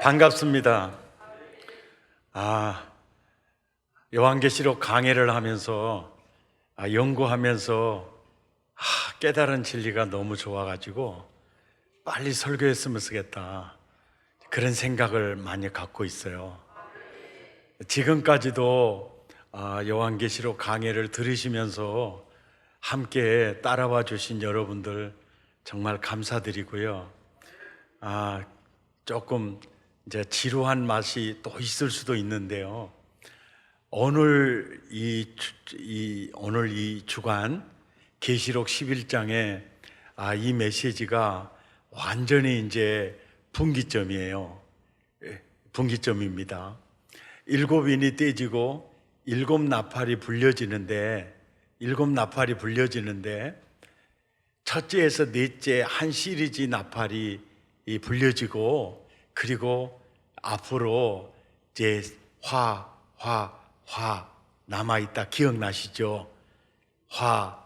반갑습니다. 요한계시록 강해를 하면서 연구하면서 깨달은 진리가 너무 좋아가지고 빨리 설교했으면 쓰겠다, 그런 생각을 많이 갖고 있어요. 지금까지도 요한계시록 강해를 들으시면서 함께 따라와 주신 여러분들 정말 감사드리고요. 조금 이제 지루한 맛이 또 있을 수도 있는데요. 오늘 이 주간 계시록 11장에 이 메시지가 완전히 이제 분기점이에요. 분기점입니다. 7인이 떼지고 7나팔이 불려지는데 첫째에서 넷째 한 시리즈 나팔이 불려지고, 그리고 앞으로 이제 화 남아있다. 기억나시죠? 화.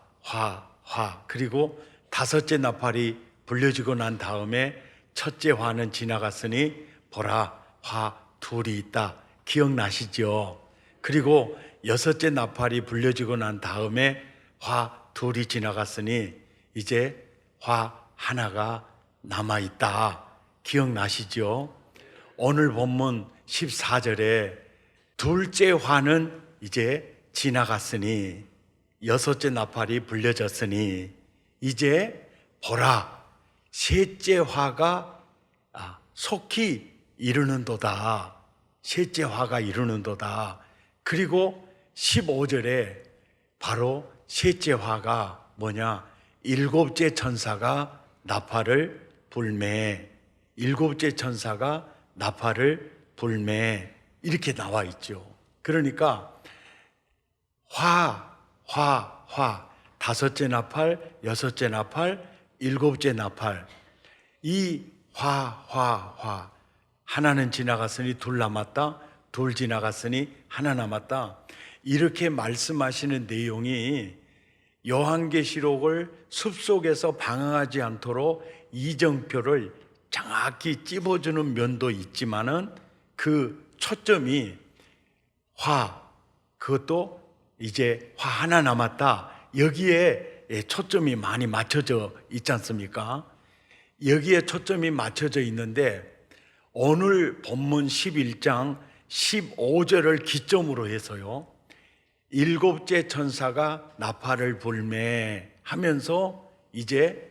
그리고 다섯째 나팔이 불려지고 난 다음에 첫째 화는 지나갔으니 보라, 화 둘이 있다. 기억나시죠? 그리고 여섯째 나팔이 불려지고 난 다음에 화 둘이 지나갔으니 이제 화 하나가 남아있다. 기억나시죠? 오늘 본문 14절에 둘째 화는 이제 지나갔으니, 여섯째 나팔이 불려졌으니 이제 보라, 셋째 화가 속히 이르는도다. 셋째 화가 이르는도다. 그리고 15절에 바로 셋째 화가 뭐냐? 일곱째 천사가 나팔을 불매. 일곱째 천사가 나팔을 불매. 이렇게 나와 있죠. 그러니까 화, 다섯째 나팔, 여섯째 나팔, 일곱째 나팔. 이 화. 하나는 지나갔으니 둘 남았다. 둘 지나갔으니 하나 남았다. 이렇게 말씀하시는 내용이 요한계시록을 숲속에서 방황하지 않도록 이정표를 정확히 찝어주는 면도 있지만은 그 초점이 그것도 이제 화 하나 남았다. 여기에 초점이 많이 맞춰져 있지 않습니까? 여기에 초점이 맞춰져 있는데 오늘 본문 11장 15절을 기점으로 해서요, 일곱째 천사가 나팔을 불매하면서 이제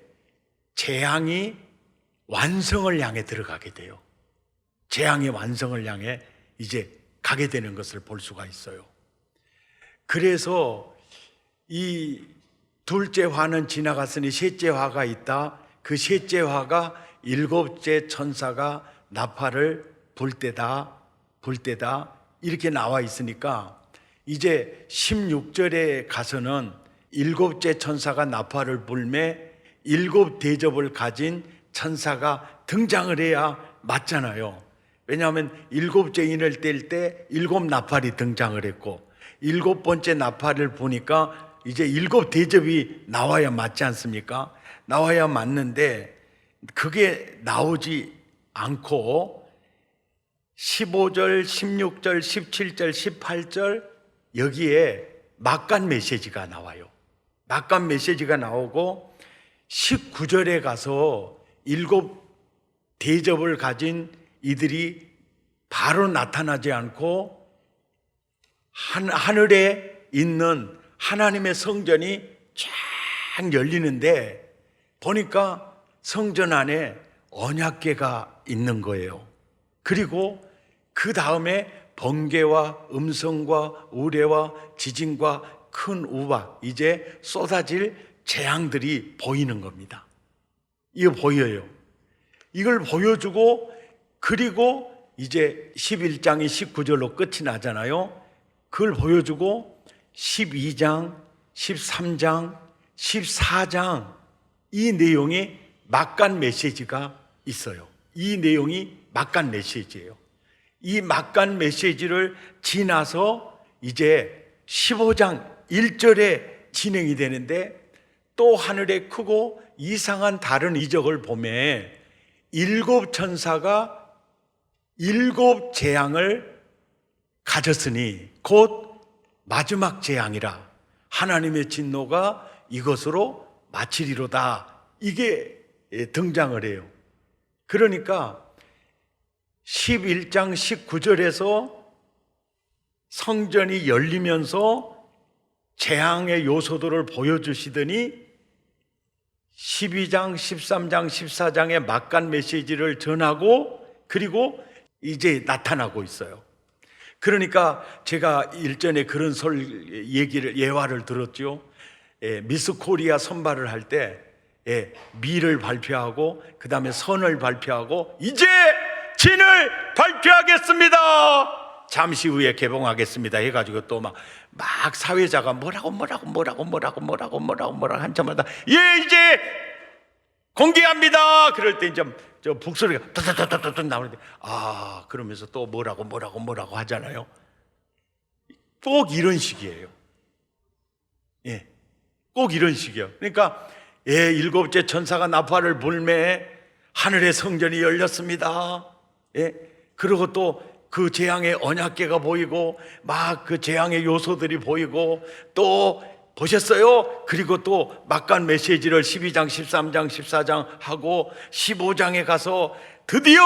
재앙이 완성을 향해 들어가게 돼요. 재앙의 완성을 향해 이제 가게 되는 것을 볼 수가 있어요. 그래서 이 둘째 화는 지나갔으니 셋째 화가 있다. 그 셋째 화가 일곱째 천사가 나팔을 불 때다 이렇게 나와 있으니까 이제 16절에 가서는 일곱째 천사가 나팔을 불매 일곱 대접을 가진 천사가 등장을 해야 맞잖아요. 왜냐하면 일곱째 인을 뗄 때 일곱 나팔이 등장을 했고, 일곱 번째 나팔을 보니까 이제 일곱 대접이 나와야 맞지 않습니까? 나와야 맞는데 그게 나오지 않고 15절, 16절, 17절, 18절 여기에 막간 메시지가 나와요. 막간 메시지가 나오고 19절에 가서 일곱 대접을 가진 이들이 바로 나타나지 않고 하늘에 있는 하나님의 성전이 쫙 열리는데 보니까 성전 안에 언약궤가 있는 거예요. 그리고 그 다음에 번개와 음성과 우레와 지진과 큰 우박, 이제 쏟아질 재앙들이 보이는 겁니다. 이거 보여요. 이걸 보여주고, 그리고 이제 11장이 19절로 끝이 나잖아요. 그걸 보여주고 12장, 13장, 14장 이 내용이 막간 메시지가 있어요. 이 내용이 막간 메시지예요. 이 막간 메시지를 지나서 이제 15장 1절에 진행이 되는데, 또 하늘에 크고 이상한 다른 이적을 보매 일곱 천사가 일곱 재앙을 가졌으니 곧 마지막 재앙이라 하나님의 진노가 이것으로 마치리로다. 이게 등장을 해요. 그러니까 11장 19절에서 성전이 열리면서 재앙의 요소들을 보여주시더니 12장, 13장, 14장의 막간 메시지를 전하고 그리고 이제 나타나고 있어요. 그러니까 제가 일전에 그런 예화를 들었죠. 미스 코리아 선발을 할 때 미를 발표하고 그 다음에 선을 발표하고 이제 진을 발표하겠습니다. 잠시 후에 개봉하겠습니다 해가지고 또 막 사회자가 뭐라고 한참마다 이제 공개합니다. 그럴 때 이제 저 북소리가 따따따따따 나오는데 그러면서 또 뭐라고 하잖아요. 꼭 이런 식이에요. 꼭 이런 식이에요. 그러니까 일곱째 천사가 나팔을 불매 하늘의 성전이 열렸습니다. 그리고 또 그 재앙의 언약궤가 보이고 막 그 재앙의 요소들이 보이고 또 보셨어요? 그리고 또 막간 메시지를 12장, 13장, 14장 하고 15장에 가서 드디어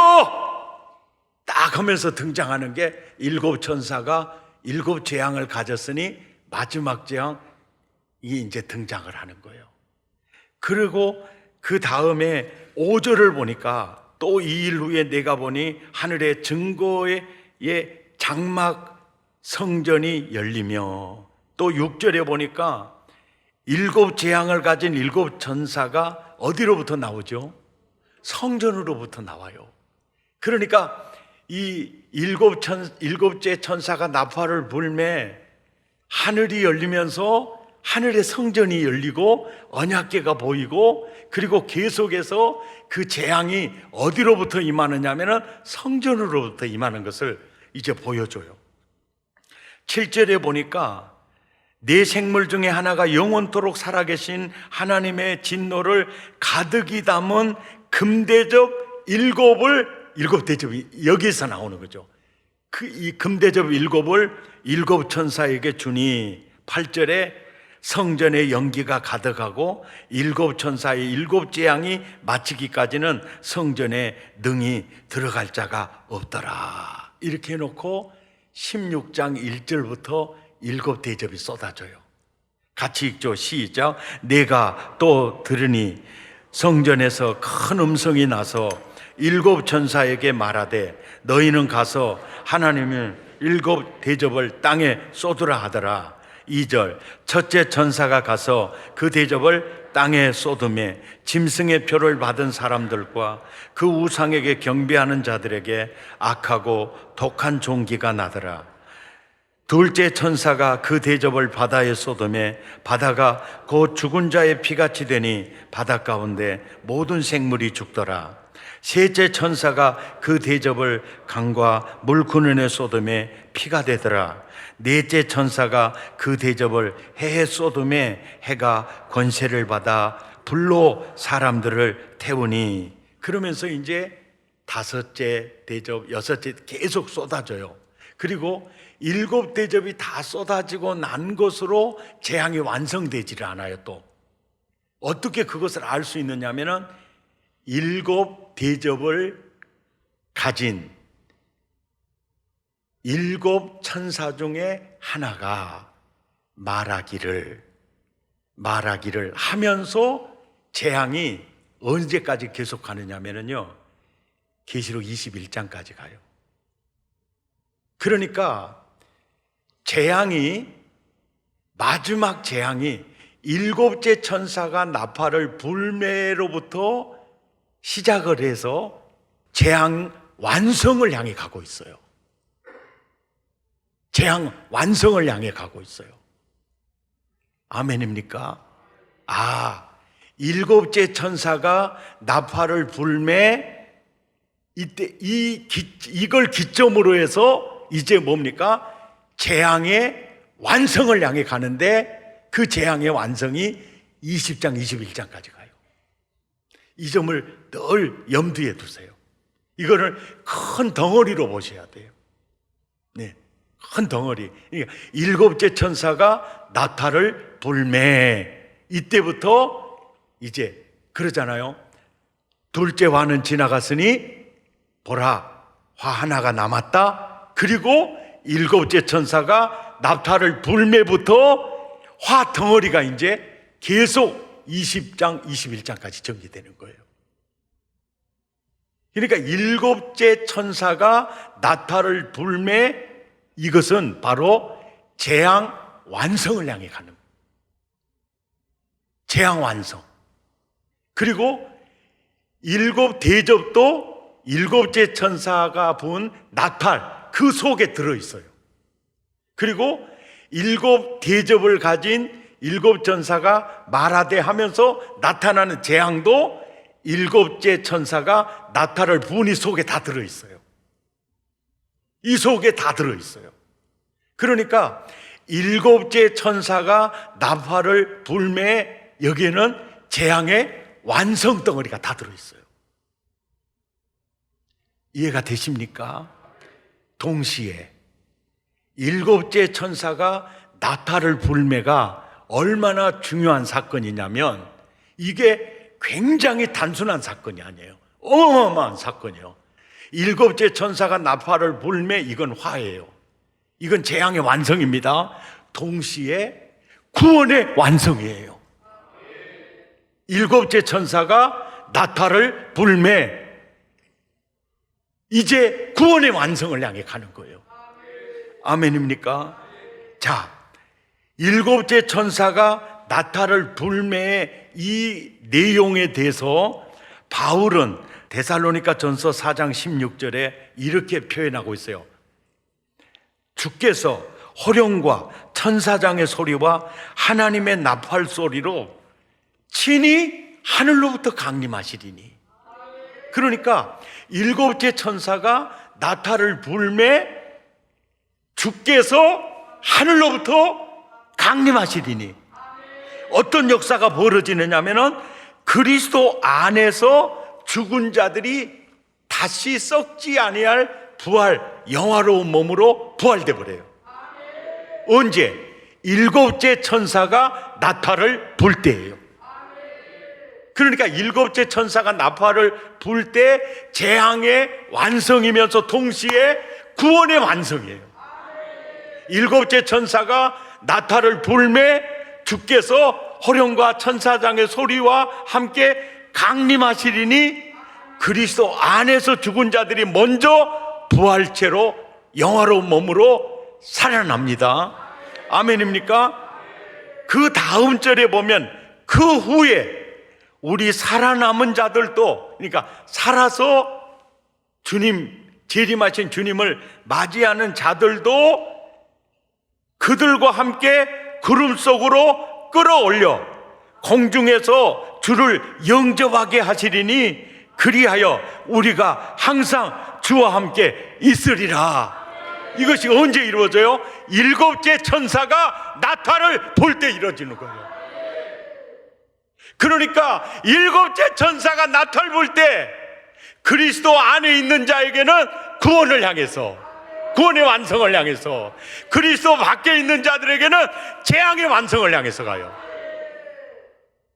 딱 하면서 등장하는 게 일곱 천사가 일곱 재앙을 가졌으니 마지막 재앙이 이제 등장을 하는 거예요. 그리고 그 다음에 5절을 보니까 또 2일 후에 내가 보니 하늘의 증거의 장막 성전이 열리며 또 6절에 보니까 일곱 재앙을 가진 일곱 천사가 어디로부터 나오죠? 성전으로부터 나와요. 그러니까 이 일곱째 천사가 나팔을 불매 하늘이 열리면서 하늘의 성전이 열리고 언약궤가 보이고 그리고 계속해서 그 재앙이 어디로부터 임하느냐면은 성전으로부터 임하는 것을 이제 보여줘요. 7절에 보니까 네 생물 중에 하나가 영원토록 살아계신 하나님의 진노를 가득히 담은 금대접 일곱 대접이 여기서 나오는 거죠. 이 금대접 일곱 천사에게 주니 8절에 성전의 연기가 가득하고 일곱 천사의 일곱 재앙이 마치기까지는 성전에 능히 들어갈 자가 없더라. 이렇게 해놓고 16장 1절부터 일곱 대접이 쏟아져요. 같이 읽죠. 시작. 내가 또 들으니 성전에서 큰 음성이 나서 일곱 천사에게 말하되 너희는 가서 하나님의 일곱 대접을 땅에 쏟으라 하더라. 2절 첫째 천사가 가서 그 대접을 땅에 쏟음에 짐승의 표를 받은 사람들과 그 우상에게 경배하는 자들에게 악하고 독한 종기가 나더라. 둘째 천사가 그 대접을 바다에 쏟음에 바다가 곧 죽은 자의 피같이 되니 바다 가운데 모든 생물이 죽더라. 셋째 천사가 그 대접을 강과 물 근원에 쏟음에 피가 되더라. 넷째 천사가 그 대접을 해에 쏟음에 해가 권세를 받아 불로 사람들을 태우니 그러면서 이제 다섯째 대접, 여섯째 계속 쏟아져요. 그리고 일곱 대접이 다 쏟아지고 난 것으로 재앙이 완성되지를 않아요. 또 어떻게 그것을 알 수 있느냐면은 일곱 대접을 가진 일곱 천사 중에 하나가 말하기를 하면서 재앙이 언제까지 계속 가느냐면요 계시록 21장까지 가요. 그러니까 마지막 재앙이 일곱째 천사가 나팔을 불매로부터 시작을 해서 재앙 완성을 향해 가고 있어요. 재앙 완성을 향해 가고 있어요. 아멘입니까? 일곱째 천사가 나팔을 불매 이때 이걸 기점으로 해서 이제 뭡니까? 재앙의 완성을 향해 가는데 그 재앙의 완성이 20장, 21장까지 가요. 이 점을 늘 염두에 두세요. 이거를 큰 덩어리로 보셔야 돼요. 네, 큰 덩어리. 그러니까 일곱째 천사가 나팔을 불매. 이때부터 이제 그러잖아요. 둘째 화는 지나갔으니 보라, 화 하나가 남았다. 그리고 일곱째 천사가 나팔을 불매부터 화 덩어리가 이제 계속 20장, 21장까지 전개되는 거예요. 그러니까 일곱째 천사가 나팔을 불매, 이것은 바로 재앙 완성을 향해 가는, 재앙 완성. 그리고 일곱 대접도 일곱째 천사가 부은 나팔, 그 속에 들어있어요. 그리고 일곱 대접을 가진 일곱 천사가 말하되 하면서 나타나는 재앙도 일곱째 천사가 나팔을 부은 이 속에 다 들어있어요. 이 속에 다 들어있어요. 그러니까 일곱째 천사가 나팔을 불매, 여기에는 재앙의 완성 덩어리가 다 들어있어요. 이해가 되십니까? 동시에 일곱째 천사가 나팔을 불매가 얼마나 중요한 사건이냐면, 이게 굉장히 단순한 사건이 아니에요. 어마어마한 사건이에요. 일곱째 천사가 나팔을 불매, 이건 화예요. 이건 재앙의 완성입니다. 동시에 구원의 완성이에요. 일곱째 천사가 나팔을 불매, 이제 구원의 완성을 향해 가는 거예요. 아멘입니까? 자, 일곱째 천사가 나팔을 불매의 이 내용에 대해서 바울은 데살로니가 전서 4장 16절에 이렇게 표현하고 있어요. 주께서 호령과 천사장의 소리와 하나님의 나팔 소리로 친히 하늘로부터 강림하시리니. 그러니까 일곱째 천사가 나팔을 불매, 주께서 하늘로부터 강림하시리니. 어떤 역사가 벌어지느냐면은 그리스도 안에서 죽은 자들이 다시 썩지 아니할 부활, 영화로운 몸으로 부활돼 버려요. 언제? 일곱째 천사가 나팔을 불 때예요. 그러니까 일곱째 천사가 나팔을 불 때 재앙의 완성이면서 동시에 구원의 완성이에요. 일곱째 천사가 나팔을 불매, 주께서 호령과 천사장의 소리와 함께 강림하시리니 그리스도 안에서 죽은 자들이 먼저 부활체로 영화로운 몸으로 살아납니다. 아멘입니까? 그 다음 절에 보면 그 후에 우리 살아남은 자들도, 그러니까 살아서 주님, 재림하신 주님을 맞이하는 자들도 그들과 함께 구름 속으로 끌어올려 공중에서 주를 영접하게 하시리니 그리하여 우리가 항상 주와 함께 있으리라. 이것이 언제 이루어져요? 일곱째 천사가 나팔을 불 때 이루어지는 거예요. 그러니까 일곱째 천사가 나팔 불 때 그리스도 안에 있는 자에게는 구원을 향해서, 구원의 완성을 향해서, 그리스도 밖에 있는 자들에게는 재앙의 완성을 향해서 가요.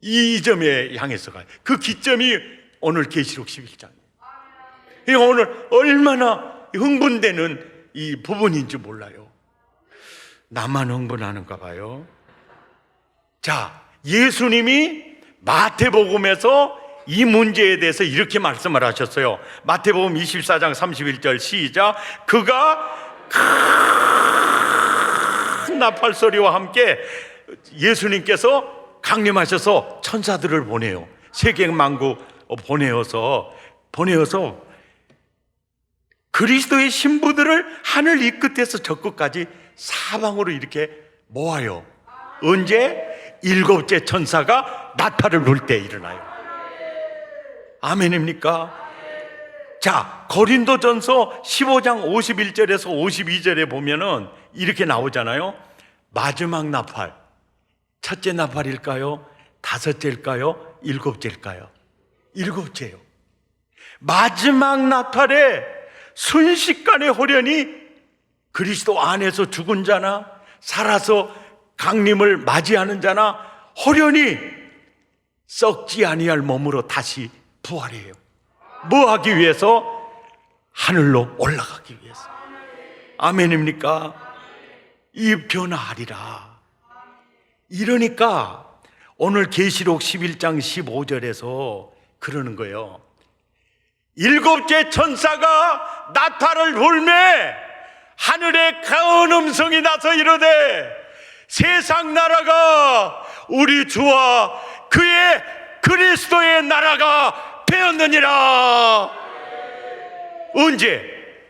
이 점에 향해서 가요. 그 기점이 오늘 계시록 11장이에요. 오늘 얼마나 흥분되는 이 부분인지 몰라요. 나만 흥분하는가 봐요. 자, 예수님이 마태복음에서 이 문제에 대해서 이렇게 말씀을 하셨어요. 마태복음 24장 31절 시작. 그가 큰 나팔 소리와 함께 예수님께서 강림하셔서 천사들을 보내요. 세계만국 보내어서 그리스도의 신부들을 하늘 이 끝에서 저 끝까지 사방으로 이렇게 모아요. 언제? 일곱째 천사가 나팔을 불 때 일어나요. 아멘입니까? 자, 고린도전서 15장 51절에서 52절에 보면은 이렇게 나오잖아요. 마지막 나팔, 첫째 나팔일까요? 다섯째일까요? 일곱째일까요? 일곱째요. 마지막 나팔에 순식간에 호련히 그리스도 안에서 죽은 자나 살아서 강림을 맞이하는 자나 호련히 썩지 아니할 몸으로 다시 부활해요. 뭐 하기 위해서? 하늘로 올라가기 위해서. 아멘입니까? 이 변화하리라. 이러니까 오늘 계시록 11장 15절에서 그러는 거예요. 일곱째 천사가 나팔을 불매 하늘에 큰 음성이 나서 이르되 세상 나라가 우리 주와 그의 그리스도의 나라가 되었느니라. 언제?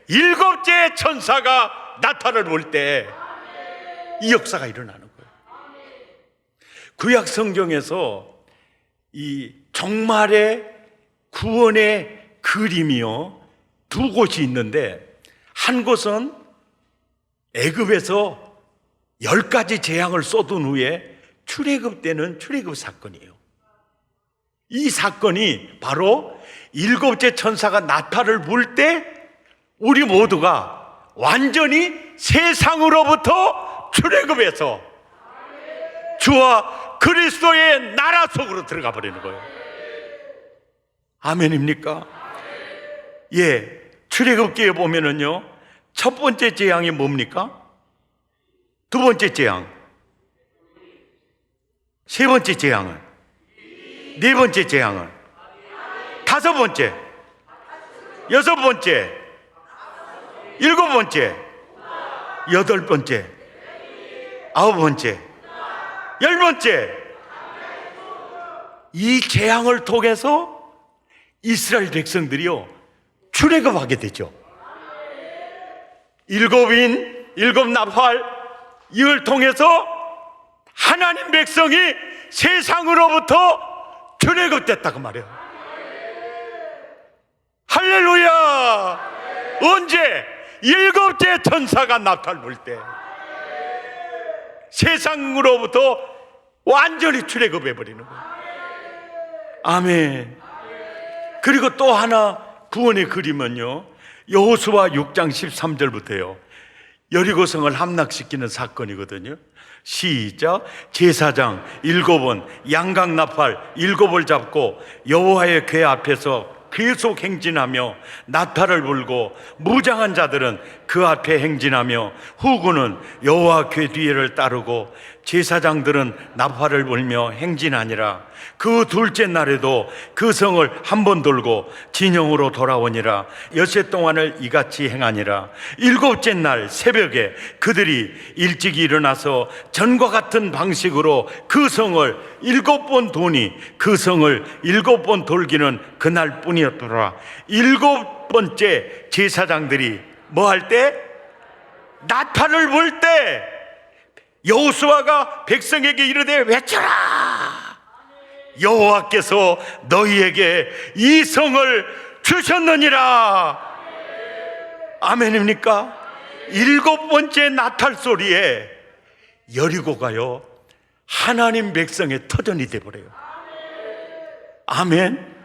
일곱째 천사가 나팔을 불 때 이 역사가 일어나는 거예요. 구약 성경에서 이 종말의 구원의 그림이요 두 곳이 있는데, 한 곳은 애굽에서 10가지 재앙을 쏟은 후에 출애굽 때는 출애굽 사건이에요. 이 사건이 바로 일곱째 천사가 나팔을 불 때 우리 모두가 완전히 세상으로부터 출애굽해서 주와 그리스도의 나라 속으로 들어가 버리는 거예요. 아멘입니까? 예, 출애굽기에 보면은요, 첫 번째 재앙이 뭡니까? 두 번째 재앙, 세 번째 재앙은, 네 번째 재앙은, 다섯 번째, 여섯 번째, 일곱 번째, 여덟 번째, 아홉 번째, 열 번째. 이 재앙을 통해서 이스라엘 백성들이요 출애굽하게 되죠. 일곱 나팔, 이걸 통해서 하나님 백성이 세상으로부터 출애굽됐다고 말해요. 할렐루야. 언제? 일곱째 천사가 나팔 불 때 세상으로부터 완전히 출애굽해 버리는 거예요. 아멘. 그리고 또 하나 구원의 그림은요, 여호수아 6장 13절부터요 여리고성을 함락시키는 사건이거든요. 시작. 제사장 7은 양각 나팔 7을 잡고 여호와의 궤 앞에서 계속 행진하며 나팔을 불고, 무장한 자들은 그 앞에 행진하며 후군은 여호와 궤 뒤를 따르고 제사장들은 나팔을 불며 행진하니라. 그 둘째 날에도 그 성을 한 번 돌고 진영으로 돌아오니라. 엿새 동안을 이같이 행하니라. 일곱째 날 새벽에 그들이 일찍 일어나서 전과 같은 방식으로 그 성을 7번 도니 그 성을 7번 돌기는 그날 뿐이었더라. 7번째 제사장들이 뭐 할 때? 나팔을 불 때 여호수아가 백성에게 이르되 외쳐라. 여호와께서 너희에게 이 성을 주셨느니라. 아멘입니까? 7번째 나팔 소리에 여리고가요 하나님 백성의 터전이 되어버려요. 아멘.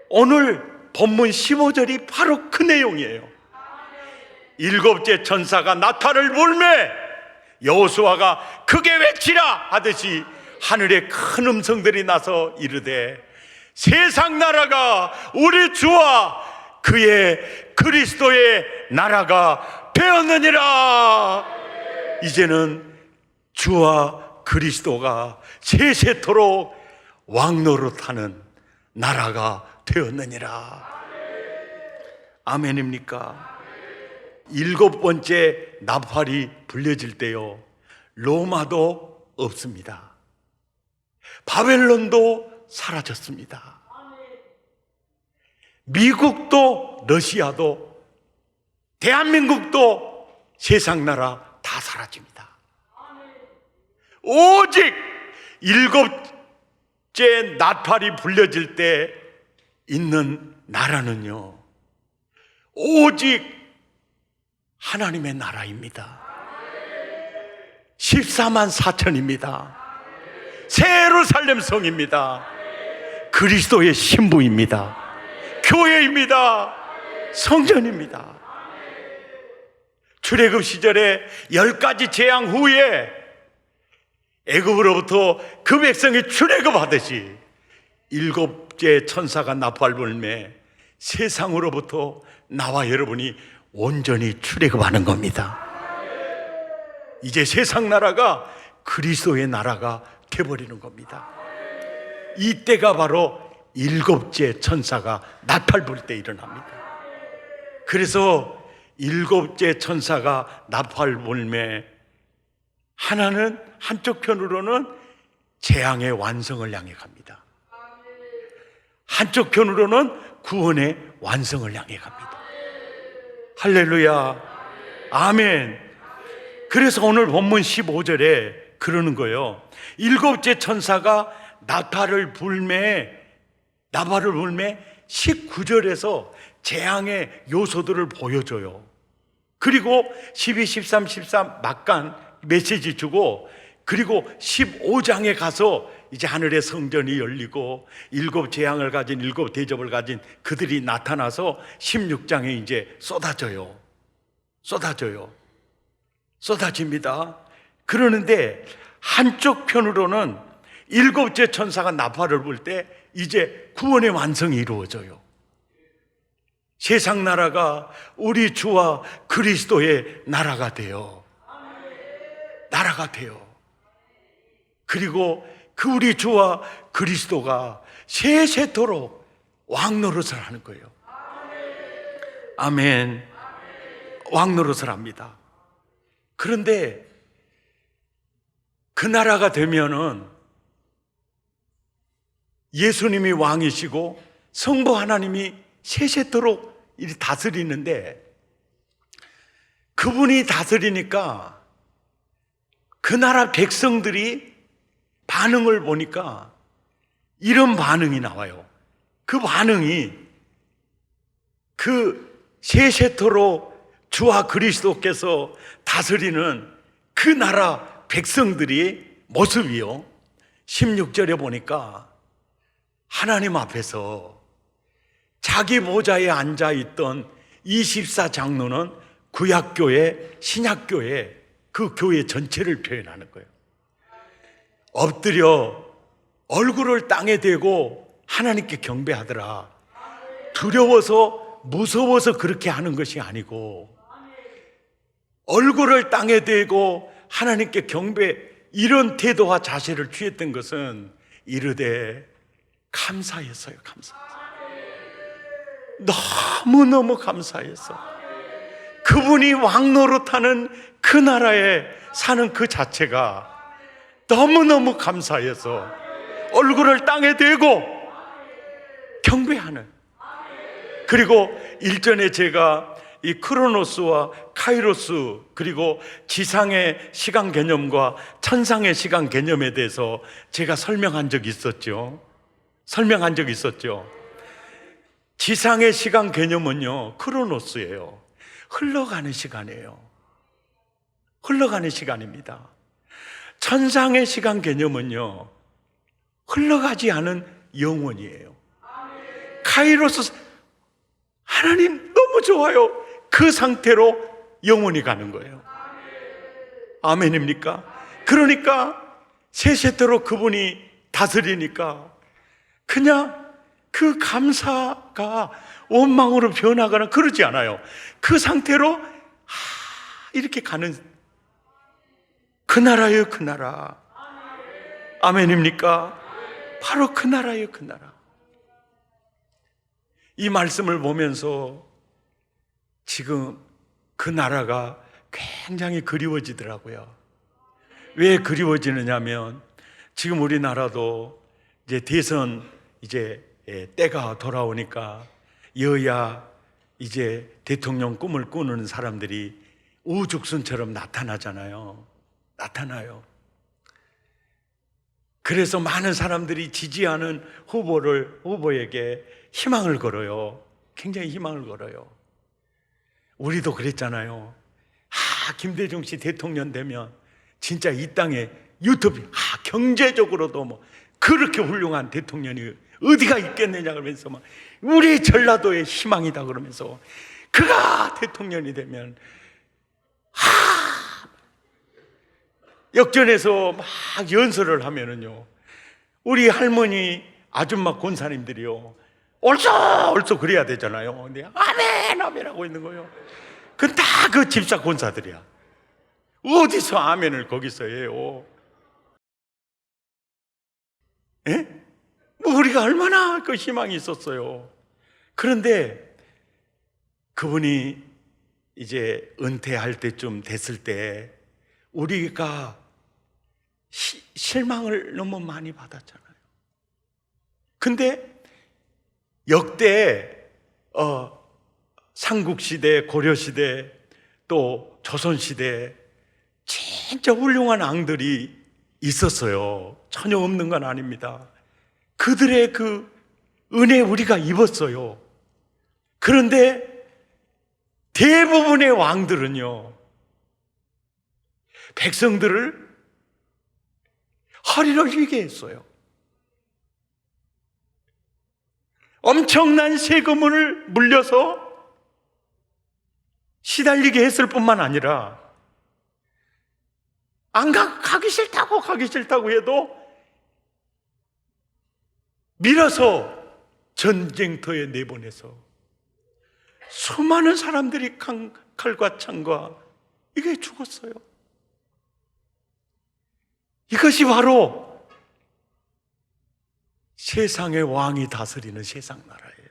오늘 본문 15절이 바로 그 내용이에요. 일곱째 천사가 나팔을 불매 여호수아가 크게 외치라 하듯이 하늘에 큰 음성들이 나서 이르되 세상 나라가 우리 주와 그의 그리스도의 나라가 되었느니라. 이제는 주와 그리스도가 세세토록 왕노릇하는 나라가 되었느니라. 아멘입니까? 7번째 나팔이 불려질 때요 로마도 없습니다. 바벨론도 사라졌습니다. 미국도 러시아도 대한민국도 세상 나라 다 사라집니다. 오직 7째 나팔이 불려질 때 있는 나라는요 오직 하나님의 나라입니다. 14만 4천입니다. 새 예루살렘 성입니다. 그리스도의 신부입니다. 교회입니다. 성전입니다. 출애굽 시절에 10가지 재앙 후에 애굽으로부터 그 백성이 출애굽하듯이 7째 천사가 나팔불매 세상으로부터 나와 여러분이 온전히 출애굽하는 겁니다. 이제 세상 나라가 그리스도의 나라가 되어버리는 겁니다. 이때가 바로 7째 천사가 나팔불 때 일어납니다. 그래서 7째 천사가 나팔불매 하나는 한쪽 편으로는 재앙의 완성을 향해 갑니다. 한쪽 편으로는 구원의 완성을 향해 갑니다. 할렐루야, 아멘. 그래서 오늘 본문 15절에 그러는 거예요. 7째 천사가 나팔을 불매 19절에서 재앙의 요소들을 보여줘요. 그리고 12, 13, 14 막간 메시지 주고, 그리고 15장에 가서 이제 하늘의 성전이 열리고 7 재앙을 가진 7 대접을 가진 그들이 나타나서 16장에 이제 쏟아집니다. 그러는데 한쪽 편으로는 7째 천사가 나팔을 불 때 이제 구원의 완성이 이루어져요. 세상 나라가 우리 주와 그리스도의 나라가 돼요. 그리고 그 우리 주와 그리스도가 세세토록 왕노릇을 하는 거예요. 아멘. 왕노릇을 합니다. 그런데 그 나라가 되면은 예수님이 왕이시고 성부 하나님이 세세토록 이리 다스리는데, 그분이 다스리니까 그 나라 백성들이 반응을 보니까 이런 반응이 나와요. 그 반응이 그 세세토록 주와 그리스도께서 다스리는 그 나라 백성들이 모습이요, 16절에 보니까 하나님 앞에서 자기 보좌에 앉아있던 24장로는 구약교회, 신약교회, 그 교회 전체를 표현하는 거예요. 엎드려 얼굴을 땅에 대고 하나님께 경배하더라. 두려워서 무서워서 그렇게 하는 것이 아니고, 얼굴을 땅에 대고 하나님께 경배, 이런 태도와 자세를 취했던 것은 이르되 감사했어요. 너무너무 감사해서 그분이 왕노릇하는 그 나라에 사는 그 자체가 너무너무 감사해서 얼굴을 땅에 대고 경배하는. 그리고 일전에 제가 이 크로노스와 카이로스, 그리고 지상의 시간 개념과 천상의 시간 개념에 대해서 제가 설명한 적이 있었죠. 지상의 시간 개념은요, 크로노스예요. 흘러가는 시간이에요. 흘러가는 시간입니다. 천상의 시간 개념은요, 흘러가지 않은 영원이에요. 카이로스, 하나님 너무 좋아요. 그 상태로 영원히 가는 거예요. 아멘입니까? 그러니까 세세토록 그분이 다스리니까 그냥 그 감사가 원망으로 변하거나 그러지 않아요. 그 상태로 이렇게 가는 그 나라예요. 그 나라. 아멘입니까? 바로 그 나라예요. 그 나라. 이 말씀을 보면서 지금 그 나라가 굉장히 그리워지더라고요. 왜 그리워지느냐면 지금 우리나라도 이제 대선 때가 돌아오니까 여야 이제 대통령 꿈을 꾸는 사람들이 우죽순처럼 나타나요. 그래서 많은 사람들이 지지하는 후보에게 희망을 걸어요. 굉장히 희망을 걸어요. 우리도 그랬잖아요. 김대중 씨 대통령 되면 진짜 이 땅에 유튜브, 경제적으로도 뭐 그렇게 훌륭한 대통령이 어디가 있겠느냐 그러면서 막 우리 전라도의 희망이다 그러면서 그가 대통령이 되면 역전해서 막 연설을 하면은요, 우리 할머니 아줌마 권사님들이요 얼쏘 그래야 되잖아요. 근데 아멘 아멘 하고 있는 거예요. 그건 다 그 집사 권사들이야. 어디서 아멘을 거기서 해요? 예? 뭐 우리가 얼마나 그 희망이 있었어요. 그런데 그분이 이제 은퇴할 때쯤 됐을 때 우리가 실망을 너무 많이 받았잖아요. 근데 역대 삼국시대, 고려시대, 또 조선시대 진짜 훌륭한 왕들이 있었어요. 전혀 없는 건 아닙니다. 그들의 그 은혜 우리가 입었어요. 그런데 대부분의 왕들은요, 백성들을 허리를 휘게 했어요. 엄청난 세금을 물려서 시달리게 했을 뿐만 아니라 안 가기 싫다고 해도 밀어서 전쟁터에 내보내서 수많은 사람들이 칼과 창과 이게 죽었어요. 이것이 바로 세상의 왕이 다스리는 세상 나라예요.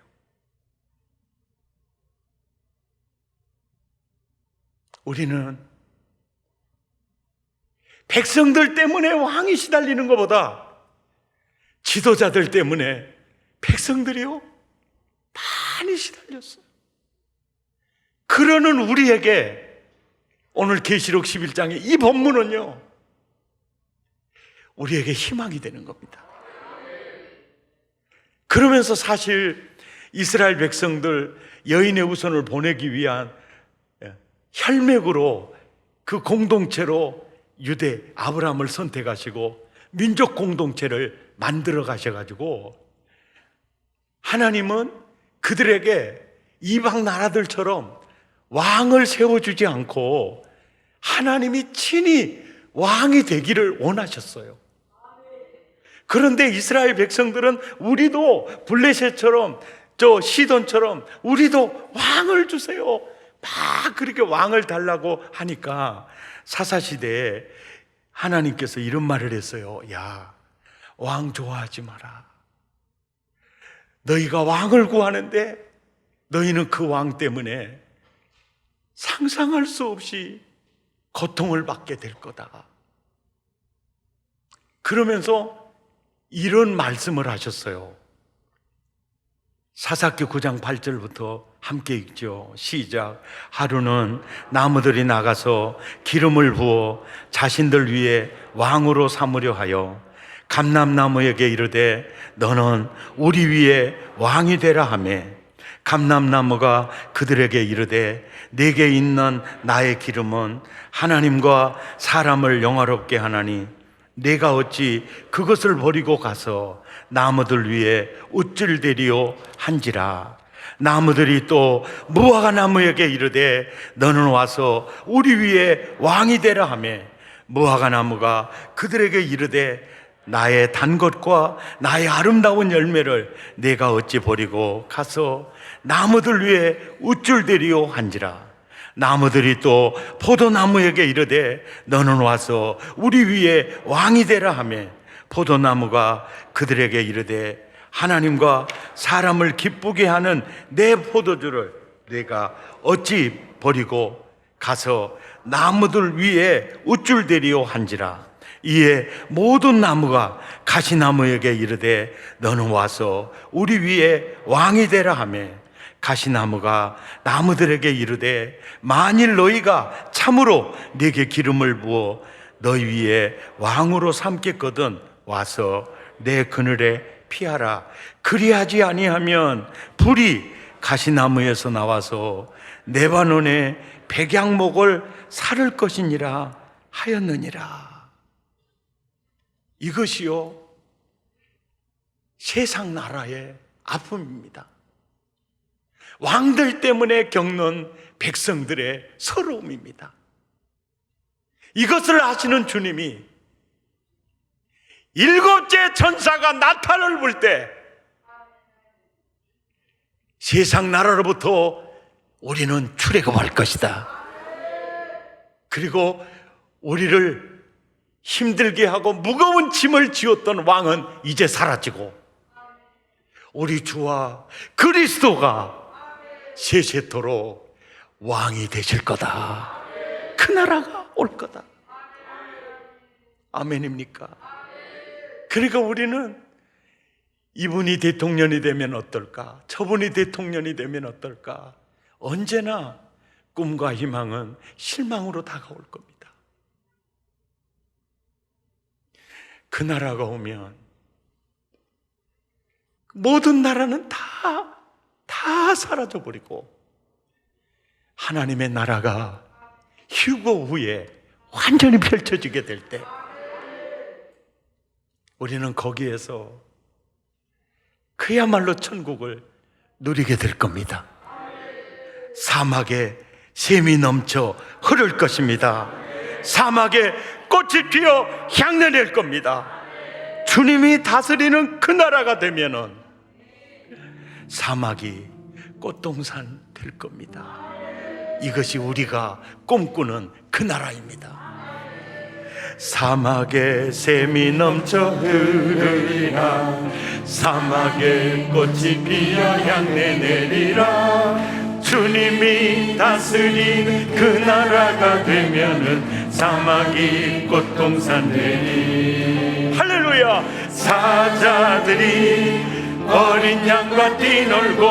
우리는 백성들 때문에 왕이 시달리는 것보다 지도자들 때문에 백성들이요 많이 시달렸어요. 그러는 우리에게 오늘 계시록 11장의 이 본문은요, 우리에게 희망이 되는 겁니다. 그러면서 사실 이스라엘 백성들 여인의 후손을 보내기 위한 혈맥으로 그 공동체로 유대 아브라함을 선택하시고 민족 공동체를 만들어 가셔가지고 하나님은 그들에게 이방 나라들처럼 왕을 세워주지 않고 하나님이 친히 왕이 되기를 원하셨어요. 그런데 이스라엘 백성들은 우리도 블레셋처럼 저 시돈처럼 우리도 왕을 주세요, 막 그렇게 왕을 달라고 하니까 사사시대에 하나님께서 이런 말을 했어요. 야, 왕 좋아하지 마라. 너희가 왕을 구하는데 너희는 그 왕 때문에 상상할 수 없이 고통을 받게 될 거다. 그러면서 이런 말씀을 하셨어요. 사사기 9장 8절부터 함께 읽죠. 시작. 하루는 나무들이 나가서 기름을 부어 자신들 위에 왕으로 삼으려 하여 감람나무에게 이르되 너는 우리 위에 왕이 되라 하매 감람나무가 그들에게 이르되 내게 있는 나의 기름은 하나님과 사람을 영화롭게 하나니 내가 어찌 그것을 버리고 가서 나무들 위에 우쭐대리오 한지라. 나무들이 또 무화과 나무에게 이르되 너는 와서 우리 위에 왕이 되라 하며 무화과 나무가 그들에게 이르되 나의 단 것과 나의 아름다운 열매를 내가 어찌 버리고 가서 나무들 위에 우쭐대리오 한지라. 나무들이 또 포도나무에게 이르되 너는 와서 우리 위에 왕이 되라 하며 포도나무가 그들에게 이르되 하나님과 사람을 기쁘게 하는 내 포도주를 내가 어찌 버리고 가서 나무들 위에 우쭐대리오 한지라. 이에 모든 나무가 가시나무에게 이르되 너는 와서 우리 위에 왕이 되라 하며 가시나무가 나무들에게 이르되 만일 너희가 참으로 내게 기름을 부어 너희 위에 왕으로 삼겠거든 와서 내 그늘에 피하라. 그리하지 아니하면 불이 가시나무에서 나와서 레바논의 백양목을 사를 것이니라 하였느니라. 이것이요 세상 나라의 아픔입니다. 왕들 때문에 겪는 백성들의 서러움입니다. 이것을 아시는 주님이 일곱째 천사가 나타를 불 때 세상 나라로부터 우리는 출애굽할 것이다. 그리고 우리를 힘들게 하고 무거운 짐을 지었던 왕은 이제 사라지고 우리 주와 그리스도가 세세토록 왕이 되실 거다. 그 나라가 올 거다. 아멘입니까? 그러니까 우리는 이분이 대통령이 되면 어떨까? 저분이 대통령이 되면 어떨까? 언제나 꿈과 희망은 실망으로 다가올 겁니다. 그 나라가 오면 모든 나라는 다 사라져버리고 하나님의 나라가 휴거 후에 완전히 펼쳐지게 될 때 우리는 거기에서 그야말로 천국을 누리게 될 겁니다. 사막에 샘이 넘쳐 흐를 것입니다. 사막에 꽃이 피어 향내 낼 겁니다. 주님이 다스리는 그 나라가 되면은 사막이 꽃동산 될 겁니다. 이것이 우리가 꿈꾸는 그 나라입니다. 사막에 샘이 넘쳐 흐르리라. 사막에 꽃이 피어 향내 내리라. 주님이 다스리는 그 나라가 되면은 사막이 꽃동산 되리. 할렐루야. 사자들이 어린 양과 뛰놀고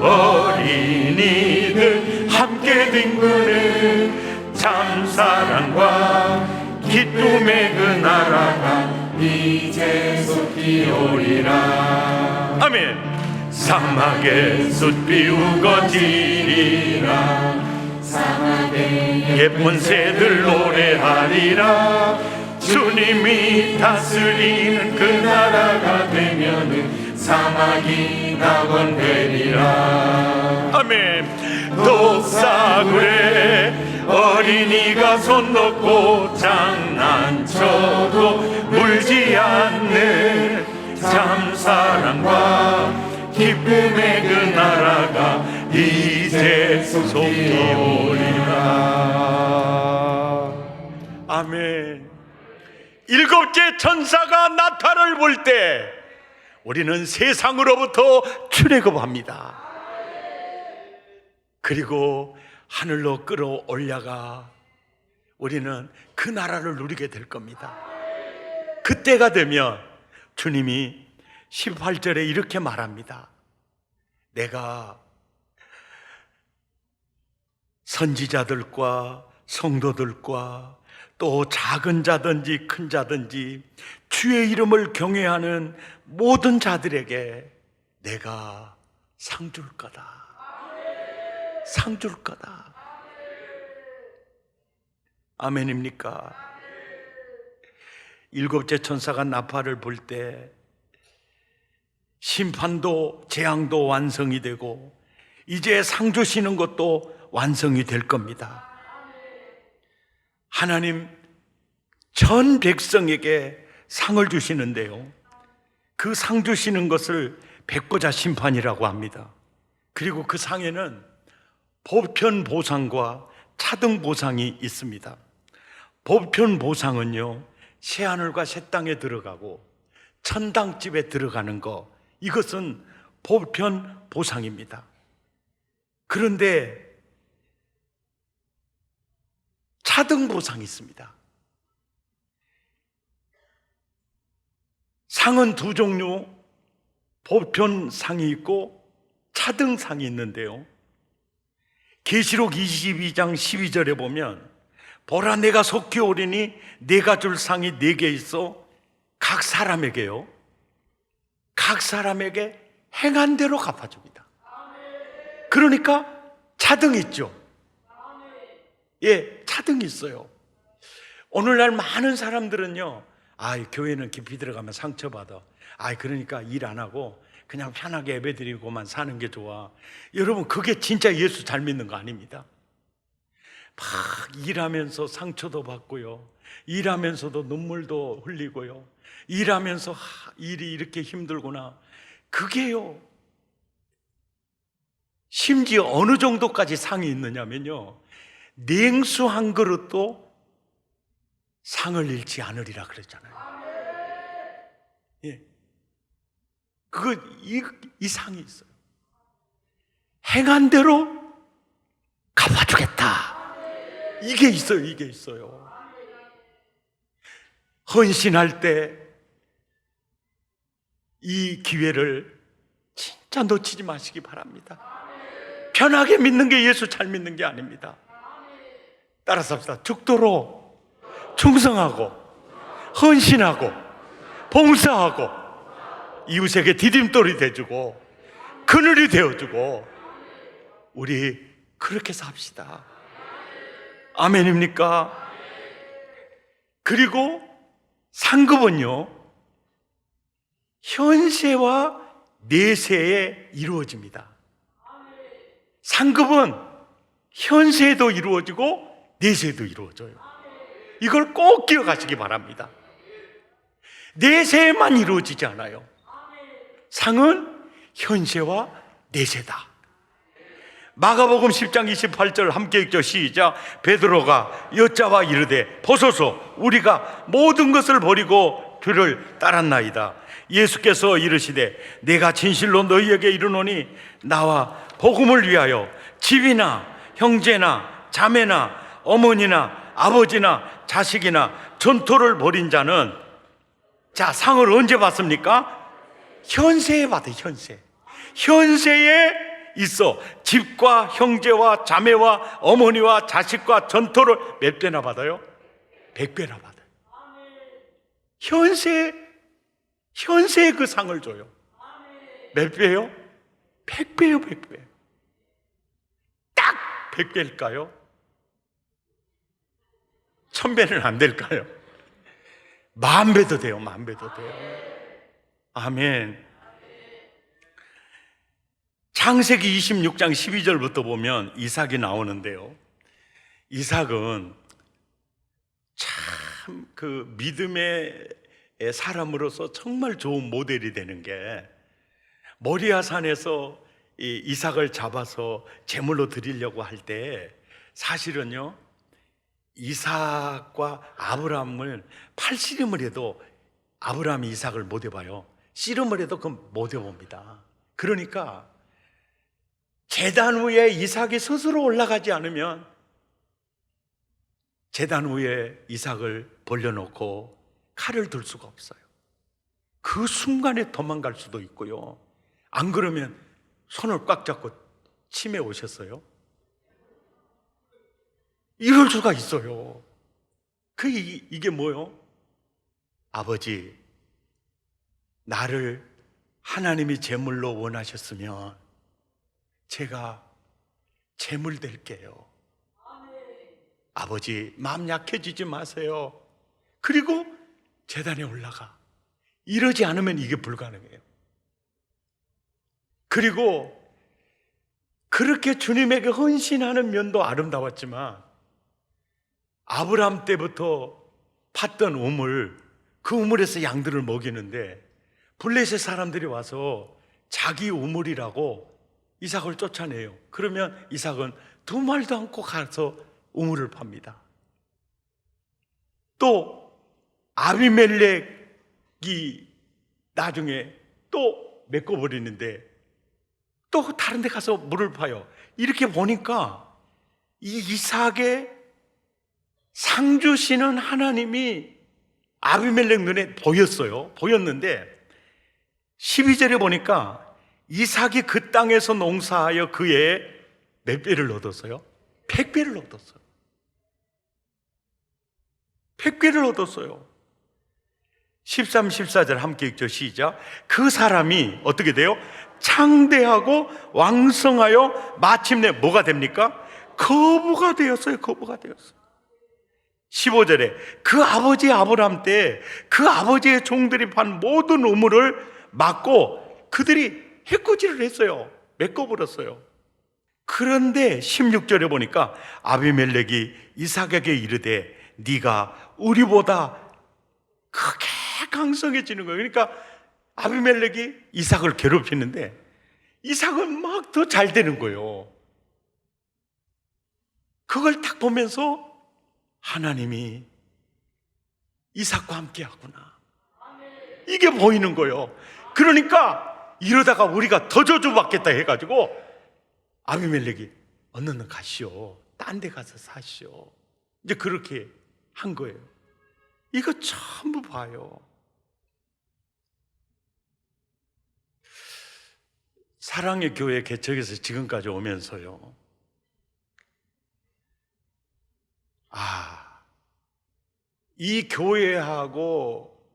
어린이들 함께 뒹구는 참사랑과 기쁨의 그 나라가 이제 솟기 오리라. 아멘. 사막에 숲이 우거지리라. 사막에 예쁜 새들 노래하리라. 주님이 다스리는 그 나라가 되면은 사막이 낙원되리라. 아멘. 독사굴에 어린이가 손 놓고 장난쳐도 물지 않는 참사랑과 기쁨의 그 나라가 이제 솟기 오리라. 아멘. 일곱째 천사가 나타를 볼 때 우리는 세상으로부터 출애굽합니다. 그리고 하늘로 끌어올려가 우리는 그 나라를 누리게 될 겁니다. 그때가 되면 주님이 18절에 이렇게 말합니다. 내가 선지자들과 성도들과 또 작은 자든지 큰 자든지 주의 이름을 경외하는 모든 자들에게 내가 상 줄 거다. 상 줄 거다. 아멘입니까? 일곱째 천사가 나팔을 불 때 심판도 재앙도 완성이 되고 이제 상 주시는 것도 완성이 될 겁니다. 하나님 전 백성에게 상을 주시는데요, 그 상 주시는 것을 백보자 심판이라고 합니다. 그리고 그 상에는 보편 보상과 차등 보상이 있습니다. 보편 보상은요, 새하늘과 새 땅에 들어가고 천당집에 들어가는 거, 이것은 보편 보상입니다. 그런데 차등 보상이 있습니다. 상은 두 종류, 보편상이 있고 차등상이 있는데요, 계시록 22장 12절에 보면 보라 내가 속히 오리니 내가 줄 상이 4개 있어 각 사람에게요, 각 사람에게 행한 대로 갚아줍니다. 그러니까 차등이 있죠. 예, 차등이 있어요. 오늘날 많은 사람들은요, 교회는 깊이 들어가면 상처받아. 그러니까 일 안 하고 그냥 편하게 예배드리고만 사는 게 좋아. 여러분, 그게 진짜 예수 잘 믿는 거 아닙니다. 막 일하면서 상처도 받고요, 일하면서도 눈물도 흘리고요, 일하면서 일이 이렇게 힘들구나. 그게요, 심지어 어느 정도까지 상이 있느냐면요, 냉수 한 그릇도 상을 잃지 않으리라 그랬잖아요. 예. 이 상이 있어요. 행한 대로 갚아주겠다. 이게 있어요, 이게 있어요. 헌신할 때 이 기회를 진짜 놓치지 마시기 바랍니다. 편하게 믿는 게 예수 잘 믿는 게 아닙니다. 따라서 합시다. 죽도록 충성하고 헌신하고 봉사하고 이웃에게 디딤돌이 돼주고 그늘이 되어주고, 우리 그렇게 삽시다. 아멘입니까? 그리고 상급은요, 현세와 내세에 이루어집니다. 상급은 현세에도 이루어지고 내세에도 이루어져요. 이걸 꼭 기억하시기 바랍니다. 내세에만 이루어지지 않아요. 상은 현세와 내세다. 마가복음 10장 28절 함께 읽죠. 시작. 베드로가 여짜와 이르되 보소서, 우리가 모든 것을 버리고 주를 따랐나이다. 예수께서 이르시되 내가 진실로 너희에게 이르노니 나와 복음을 위하여 집이나 형제나 자매나 어머니나 아버지나 자식이나 전토를 벌인 자는, 자, 상을 언제 받습니까? 현세에 받아요. 현세에 있어 집과 형제와 자매와 어머니와 자식과 전토를 몇 배나 받아요? 100배나 받아요. 현세에 그 상을 줘요. 몇 배요? 100배요, 100배. 딱 100배일까요? 1000배는 안 될까요? 10,000배도 돼요, 10,000배도 돼요. 아멘. 창세기 26장 12절부터 보면 이삭이 나오는데요, 이삭은 참 그 믿음의 사람으로서 정말 좋은 모델이 되는 게, 모리아 산에서 이 이삭을 잡아서 제물로 드리려고 할 때 사실은요, 이삭과 아브라함을 팔씨름을 해도 아브라함이 이삭을 못 해봐요. 씨름을 해도 그건 못 해봅니다. 그러니까 제단 위에 이삭이 스스로 올라가지 않으면 제단 위에 이삭을 벌려놓고 칼을 들 수가 없어요. 그 순간에 도망갈 수도 있고요, 안 그러면 손을 꽉 잡고 침에 오셨어요? 이럴 수가 있어요. 이게 뭐요? 아버지, 나를 하나님이 제물로 원하셨으면 제가 제물 될게요. 아버지, 마음 약해지지 마세요. 그리고 제단에 올라가. 이러지 않으면 이게 불가능해요. 그리고 그렇게 주님에게 헌신하는 면도 아름다웠지만, 아브라함 때부터 팠던 우물, 그 우물에서 양들을 먹이는데 블레셋 사람들이 와서 자기 우물이라고 이삭을 쫓아내요. 그러면 이삭은 두 말도 않고 가서 우물을 팝니다. 또 아비멜렉이 나중에 또 메꿔버리는데 또 다른 데 가서 물을 파요. 이렇게 보니까 이 이삭의 상 주시는 하나님이 아비멜렉 눈에 보였는데 12절에 보니까 이삭이 그 땅에서 농사하여 그의 몇 배를 얻었어요? 100배를 얻었어요. 100배를 얻었어요. 13, 14절 함께 읽죠. 시작. 그 사람이 어떻게 돼요? 창대하고 왕성하여 마침내 뭐가 됩니까? 거부가 되었어요. 거부가 되었어요. 15절에 그 아버지 아브라함 때 그 아버지의 종들이 판 모든 우물을 막고 그들이 해코지를 했어요. 메꿔버렸어요. 그런데 16절에 보니까 아비멜렉이 이삭에게 이르되 네가 우리보다 크게 강성해지는 거예요. 그러니까 아비멜렉이 이삭을 괴롭히는데 이삭은 막 더 잘 되는 거예요. 그걸 딱 보면서 하나님이 이삭과 함께 하구나, 이게 보이는 거예요. 그러니까 이러다가 우리가 더 저주받겠다 해가지고 아비멜렉이 얼른 가시오, 딴 데 가서 사시오, 이제 그렇게 한 거예요. 이거 전부 봐요. 사랑의 교회 개척에서 지금까지 오면서요, 이 교회하고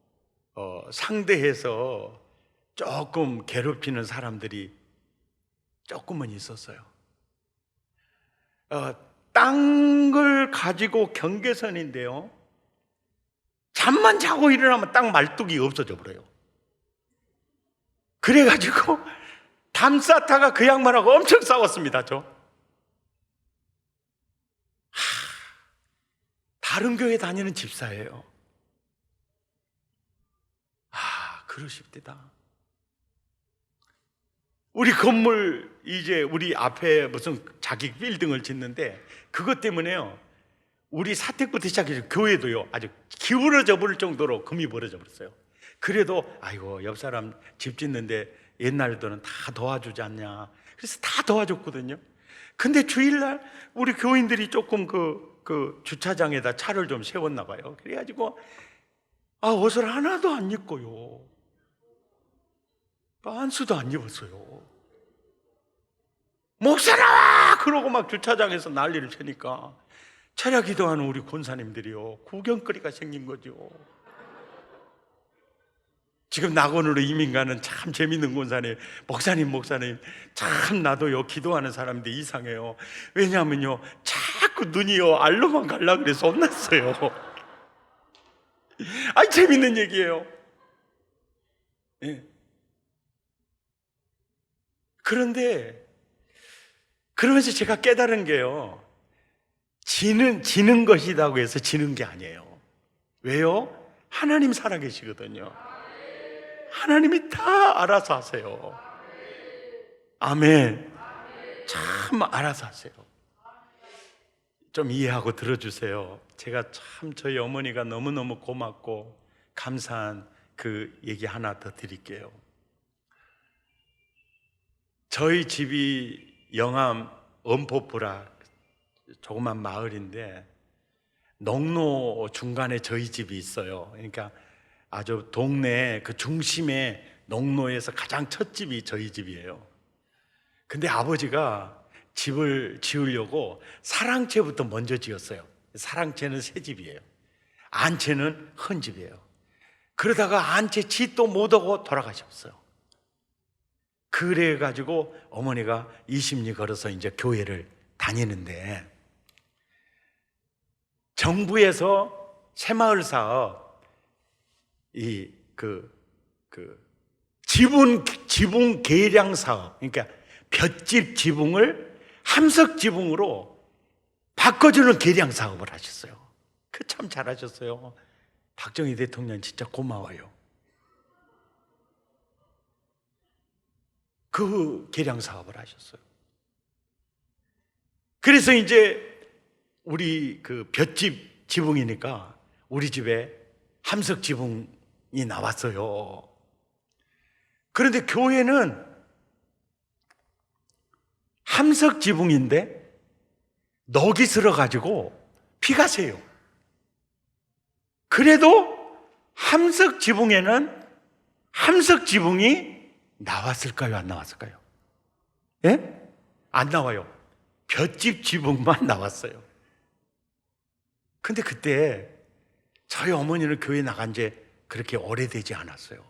상대해서 조금 괴롭히는 사람들이 조금은 있었어요. 땅을 가지고 경계선인데요, 잠만 자고 일어나면 땅 말뚝이 없어져 버려요. 그래가지고 담사타가 그 양반하고 엄청 싸웠습니다. 다른 교회 다니는 집사예요. 그러십니다. 우리 건물 이제 우리 앞에 무슨 자기 빌딩을 짓는데 그것 때문에요, 우리 사택부터 시작해서 교회도요 아주 기울어져 버릴 정도로 금이 벌어져 버렸어요. 그래도 아이고 옆 사람 집 짓는데 옛날에는 다 도와주지 않냐, 그래서 다 도와줬거든요. 근데 주일날 우리 교인들이 조금 그 주차장에다 차를 좀 세웠나 봐요. 그래가지고 옷을 하나도 안 입고요, 반스도 안 입었어요. 목사 나와! 그러고 막 주차장에서 난리를 치니까 철야 기도하는 우리 권사님들이요 구경거리가 생긴 거죠. 지금 낙원으로 이민 가는 참 재밌는 권사님, 목사님 참 나도요 기도하는 사람인데 이상해요. 왜냐하면요 자꾸 눈이요 알로만 갈라 그래서 혼났어요. 재밌는 얘기예요. 네. 그런데 그러면서 제가 깨달은 게요, 지는 것이라고 해서 지는 게 아니에요. 왜요? 하나님 살아계시거든요. 하나님이 다 알아서 하세요. 아멘. 참 알아서 하세요. 좀 이해하고 들어주세요. 제가 참 저희 어머니가 너무너무 고맙고 감사한 그 얘기 하나 더 드릴게요. 저희 집이 영암 엄포프라 조그만 마을인데 농로 중간에 저희 집이 있어요. 그러니까 아주 동네 그 중심에 농로에서 가장 첫 집이 저희 집이에요. 근데 아버지가 집을 지으려고 사랑채부터 먼저 지었어요. 사랑채는 새 집이에요. 안채는 헌 집이에요. 그러다가 안채 짓도 못하고 돌아가셨어요. 그래가지고 어머니가 20리 걸어서 이제 교회를 다니는데, 정부에서 새마을 사업 지붕 개량 사업, 그러니까 볏집 지붕을 함석 지붕으로 바꿔주는 개량 사업을 하셨어요. 그 참 잘하셨어요. 박정희 대통령 진짜 고마워요. 그 개량 사업을 하셨어요. 그래서 이제 우리 그 볏집 지붕이니까 우리 집에 함석 지붕이 나왔어요. 그런데 교회는 함석 지붕인데 넋이 슬어가지고 피가 새요. 그래도 함석 지붕에는 함석 지붕이 나왔을까요? 안 나왔을까요? 예? 안 나와요. 볏집 지붕만 나왔어요. 근데 그때 저희 어머니는 교회 나간 지 그렇게 오래되지 않았어요.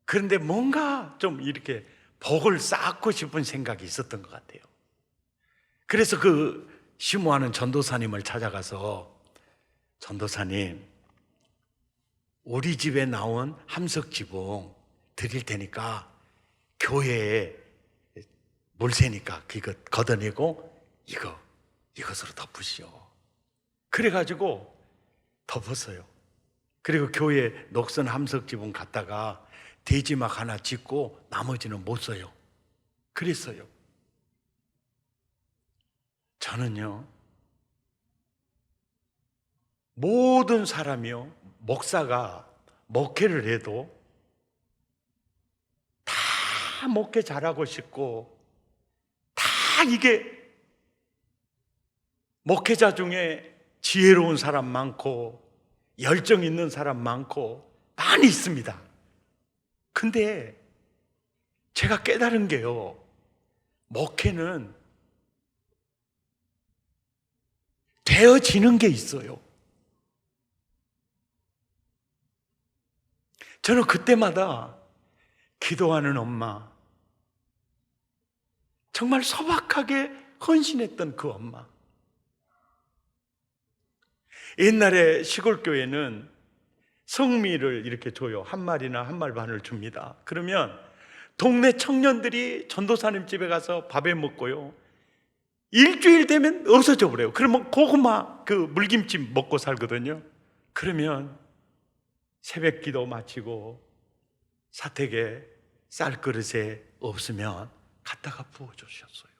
그런데 뭔가 좀 이렇게 복을 쌓고 싶은 생각이 있었던 것 같아요. 그래서 그 시무하는 전도사님을 찾아가서, 전도사님, 우리 집에 나온 함석 지붕 드릴 테니까 교회에 물 새니까 그거 걷어내고 이것으로 덮으시오. 그래가지고 덮었어요. 그리고 교회 녹슨 함석 지붕 갖다가 대지막 하나 짓고 나머지는 못 써요. 그랬어요. 저는요, 모든 사람이요, 목사가 목회를 해도 다 목회 잘하고 싶고, 다 이게 목회자 중에 지혜로운 사람 많고 열정 있는 사람 많고 많이 있습니다. 근데 제가 깨달은 게요, 목회는 되어지는 게 있어요. 저는 그때마다 기도하는 엄마, 정말 소박하게 헌신했던 그 엄마. 옛날에 시골교회는 성미를 이렇게 줘요. 한 마리나 한 말 반을 줍니다. 그러면 동네 청년들이 전도사님 집에 가서 밥에 먹고요, 일주일 되면 없어져 버려요. 그러면 고구마 그 물김치 먹고 살거든요. 그러면 새벽 기도 마치고 사택에 쌀 그릇에 없으면 갖다가 부어주셨어요.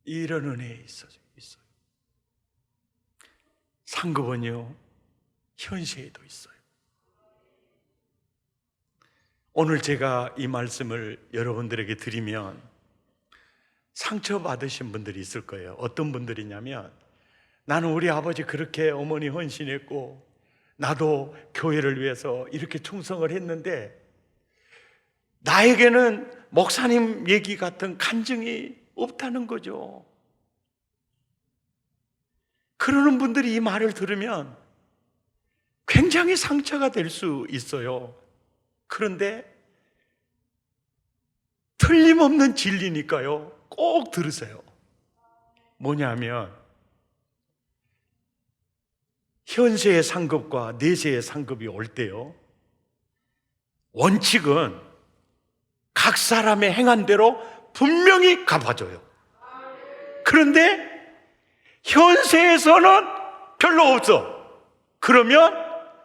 이런 은혜에 있어요. 상급은요, 현세에도 있어요. 오늘 제가 이 말씀을 여러분들에게 드리면 상처받으신 분들이 있을 거예요. 어떤 분들이냐면, 나는 우리 아버지 그렇게 어머니 헌신했고 나도 교회를 위해서 이렇게 충성을 했는데 나에게는 목사님 얘기 같은 간증이 없다는 거죠. 그러는 분들이 이 말을 들으면 굉장히 상처가 될 수 있어요. 그런데 틀림없는 진리니까요, 꼭 들으세요. 뭐냐면, 현세의 상급과 내세의 상급이 올 때요, 원칙은 각 사람의 행한 대로 분명히 갚아줘요. 그런데 현세에서는 별로 없어. 그러면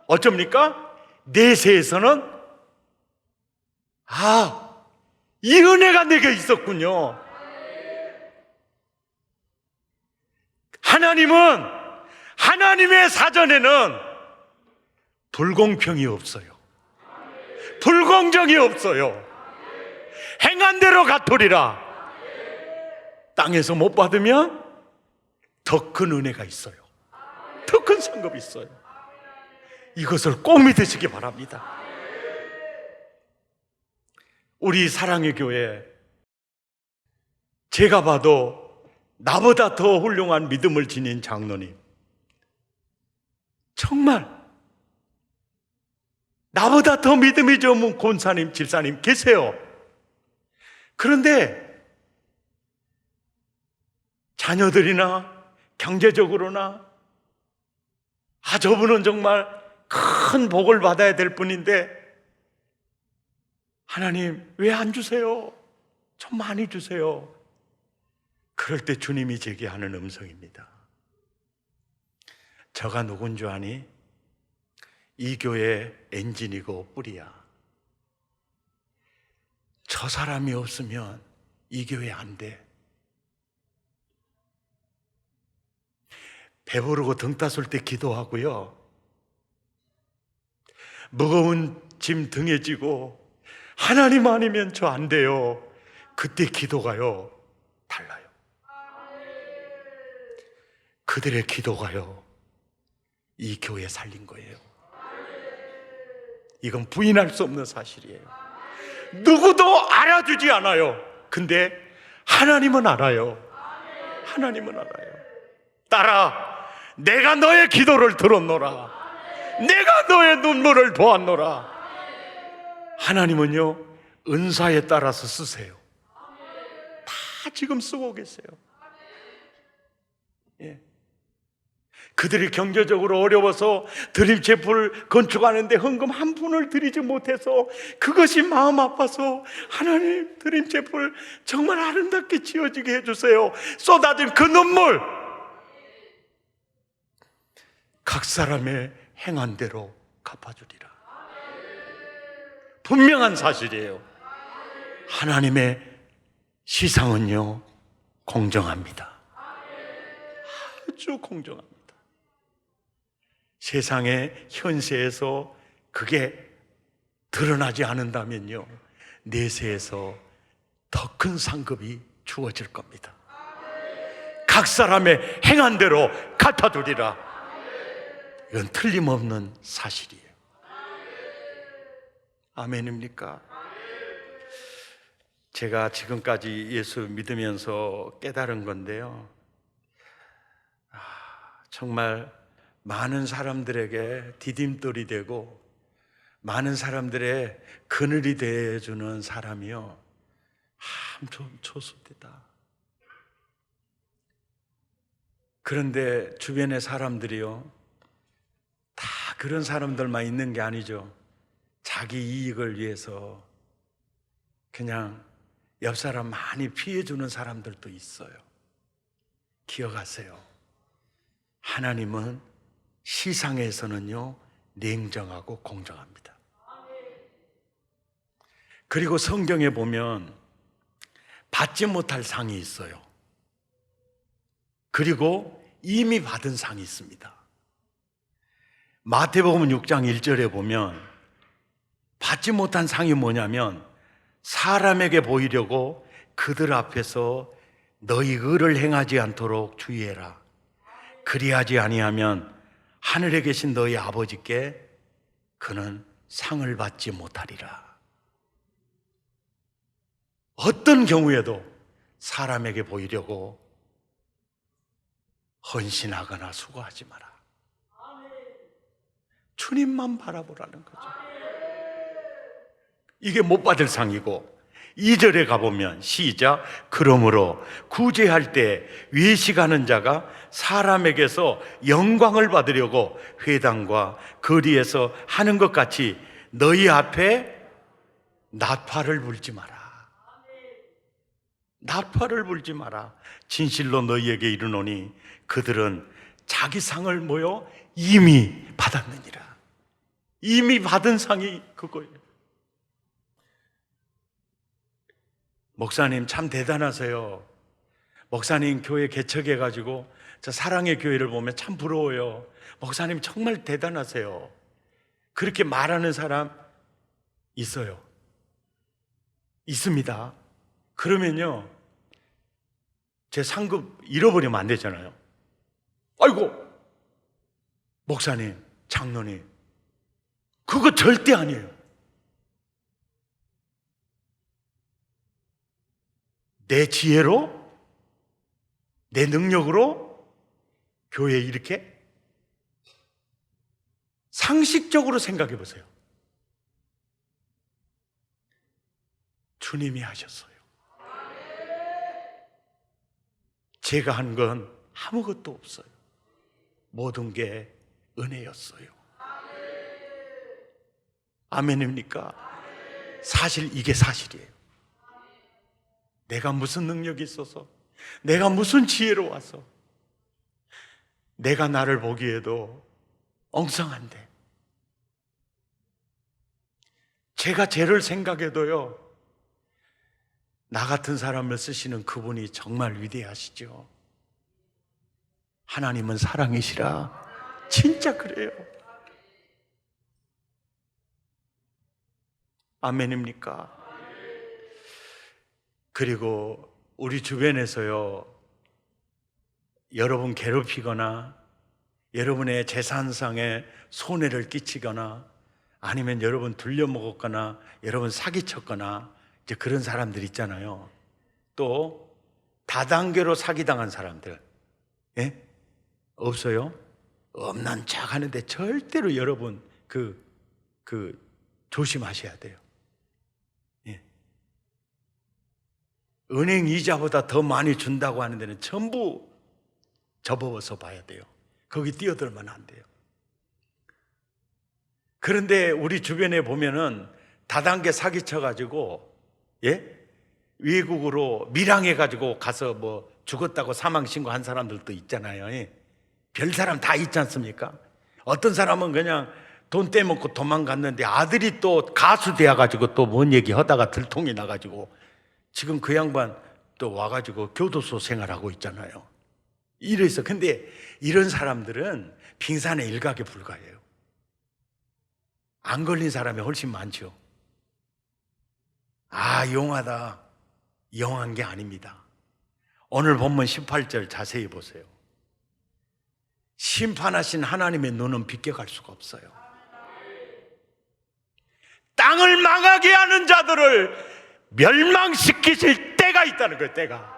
어쩝니까? 내세에서는 이 은혜가 내게 있었군요. 하나님의 사전에는 불공평이 없어요. 불공정이 없어요. 행한 대로 갚으리라. 땅에서 못 받으면 더 큰 은혜가 있어요. 더 큰 상급이 있어요. 이것을 꼭 믿으시기 바랍니다. 우리 사랑의 교회, 제가 봐도 나보다 더 훌륭한 믿음을 지닌 장로님, 정말 나보다 더 믿음이 좋은 권사님, 집사님 계세요. 그런데 자녀들이나 경제적으로나 저분은 정말 큰 복을 받아야 될 분인데 하나님 왜 안 주세요? 좀 많이 주세요. 그럴 때 주님이 제게 하는 음성입니다. 저가 누군 줄 아니? 이 교회 엔진이고 뿌리야. 저 사람이 없으면 이 교회 안 돼. 배부르고 등 따술 때 기도하고요, 무거운 짐 등에 지고 하나님 아니면 저 안 돼요. 그때 기도가요 달라요. 그들의 기도가요 이 교회 살린 거예요. 이건 부인할 수 없는 사실이에요. 누구도 알아주지 않아요. 근데 하나님은 알아요. 하나님은 알아요. 딸아, 내가 너의 기도를 들었노라. 내가 너의 눈물을 보았노라. 하나님은요 은사에 따라서 쓰세요. 다 지금 쓰고 계세요. 예. 그들이 경제적으로 어려워서 드림체프를 건축하는데 헌금 한 푼을 드리지 못해서 그것이 마음 아파서 하나님 드림체프를 정말 아름답게 지어지게 해주세요. 쏟아진 그 눈물, 각 사람의 행한 대로 갚아주리라. 분명한 사실이에요. 하나님의 시상은요 공정합니다. 아주 공정합니다. 세상의 현세에서 그게 드러나지 않는다면요 내세에서 더 큰 상급이 주어질 겁니다. 각 사람의 행한 대로 갚아두리라. 이건 틀림없는 사실이에요. 아멘입니까? 제가 지금까지 예수 믿으면서 깨달은 건데요, 정말 많은 사람들에게 디딤돌이 되고 많은 사람들의 그늘이 되어주는 사람이요 참 좋습니다. 그런데 주변의 사람들이요 다 그런 사람들만 있는 게 아니죠. 자기 이익을 위해서 그냥 옆 사람 많이 피해주는 사람들도 있어요. 기억하세요. 하나님은 시상에서는요 냉정하고 공정합니다. 그리고 성경에 보면 받지 못할 상이 있어요. 그리고 이미 받은 상이 있습니다. 마태복음 6장 1절에 보면 받지 못한 상이 뭐냐면 사람에게 보이려고 그들 앞에서 너희 의를 행하지 않도록 주의해라. 그리하지 아니하면 하늘에 계신 너희 아버지께 그는 상을 받지 못하리라. 어떤 경우에도 사람에게 보이려고 헌신하거나 수고하지 마라. 주님만 바라보라는 거죠. 이게 못 받을 상이고, 2절에 가보면 시작. 그러므로 구제할 때 외식하는 자가 사람에게서 영광을 받으려고 회당과 거리에서 하는 것 같이 너희 앞에 나팔을 불지 마라. 나팔을 불지 마라. 진실로 너희에게 이르노니 그들은 자기 상을 뭐요? 이미 받았느니라. 이미 받은 상이 그거예요. 목사님 참 대단하세요. 목사님 교회 개척해가지고 저 사랑의 교회를 보면 참 부러워요. 목사님 정말 대단하세요. 그렇게 말하는 사람 있어요. 있습니다. 그러면요 제 상급 잃어버리면 안 되잖아요. 아이고 목사님, 장로님, 그거 절대 아니에요. 내 지혜로, 내 능력으로 교회에 이렇게 상식적으로 생각해 보세요. 주님이 하셨어요. 제가 한 건 아무것도 없어요. 모든 게 은혜였어요. 아멘입니까? 사실 이게 사실이에요. 내가 무슨 능력이 있어서, 내가 무슨 지혜로 와서, 내가 나를 보기에도 엉성한데, 제가 죄를 생각해도요 나 같은 사람을 쓰시는 그분이 정말 위대하시죠. 하나님은 사랑이시라. 진짜 그래요. 아멘입니까? 그리고 우리 주변에서요 여러분 괴롭히거나 여러분의 재산상에 손해를 끼치거나 아니면 여러분 둘려먹었거나 여러분 사기쳤거나 이제 그런 사람들 있잖아요. 또 다단계로 사기당한 사람들, 예? 없어요? 없는 척 하는데 절대로 여러분 조심하셔야 돼요. 예. 은행 이자보다 더 많이 준다고 하는 데는 전부 접어서 봐야 돼요. 거기 뛰어들면 안 돼요. 그런데 우리 주변에 보면은 다단계 사기쳐가지고, 외국으로 밀항해가지고 가서 뭐 죽었다고 사망신고한 사람들도 있잖아요. 별 사람 다 있지 않습니까? 어떤 사람은 그냥 돈 떼먹고 도망갔는데 아들이 또 가수 되어가지고 또 뭔 얘기 하다가 들통이 나가지고 지금 그 양반 또 와가지고 교도소 생활하고 있잖아요. 이래서 근데 이런 사람들은 빙산의 일각에 불과해요. 안 걸린 사람이 훨씬 많죠. 용하다. 영한 게 아닙니다. 오늘 본문 18절 자세히 보세요. 심판하신 하나님의 눈은 비껴갈 수가 없어요. 땅을 망하게 하는 자들을 멸망시키실 때가 있다는 거예요. 때가.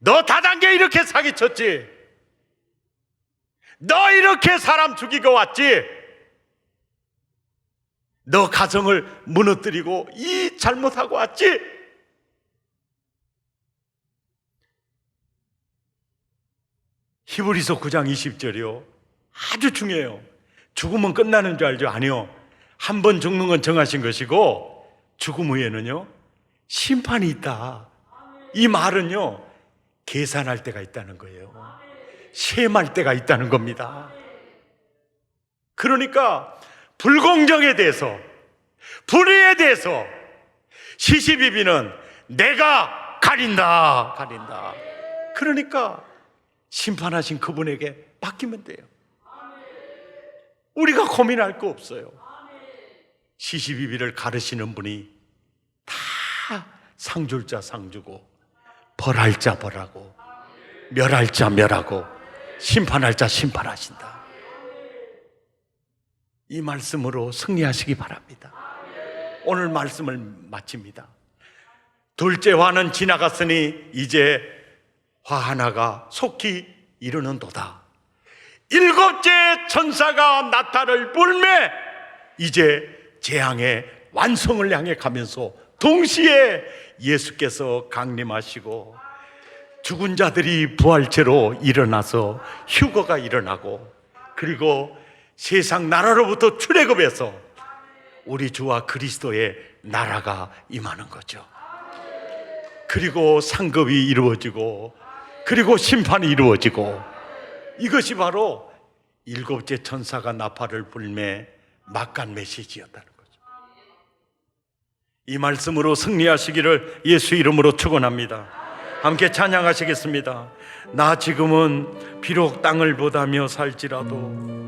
너 다단계 이렇게 사기쳤지? 너 이렇게 사람 죽이고 왔지? 너 가정을 무너뜨리고 이 잘못하고 왔지? 히브리서 9장 20절이요. 아주 중요해요. 죽으면 끝나는 줄 알죠? 아니요. 한 번 죽는 건 정하신 것이고 죽음 후에는요 심판이 있다. 이 말은요 계산할 때가 있다는 거예요. 시험할 때가 있다는 겁니다. 그러니까 불공정에 대해서, 불의에 대해서 시시비비는 내가 가린다. 그러니까 심판하신 그분에게 맡기면 돼요. 우리가 고민할 거 없어요. 시시비비를 가르시는 분이 다 상줄 자 상주고 벌할 자 벌하고 멸할 자 멸하고 심판할 자 심판하신다. 이 말씀으로 승리하시기 바랍니다. 오늘 말씀을 마칩니다. 둘째 화는 지나갔으니 이제 화 하나가 속히 이르는도다. 일곱째 천사가 나팔을 불매 이제 재앙의 완성을 향해 가면서 동시에 예수께서 강림하시고 죽은 자들이 부활체로 일어나서 휴거가 일어나고 그리고 세상 나라로부터 출애굽해서 우리 주와 그리스도의 나라가 임하는 거죠. 그리고 상급이 이루어지고 그리고 심판이 이루어지고 이것이 바로 일곱째 천사가 나팔을 불매 막간 메시지였다는 거죠. 이 말씀으로 승리하시기를 예수 이름으로 축원합니다. 함께 찬양하시겠습니다. 나 지금은 비록 땅을 보다며 살지라도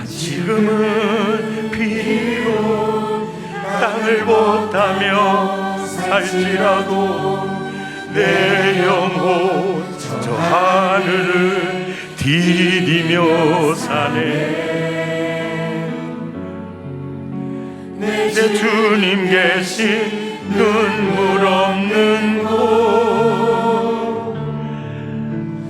지금은 비록 땅을 보다며 살지라도 내 영혼 저 하늘을 디디며 사네. 내 주님 계신 눈물 없는 곳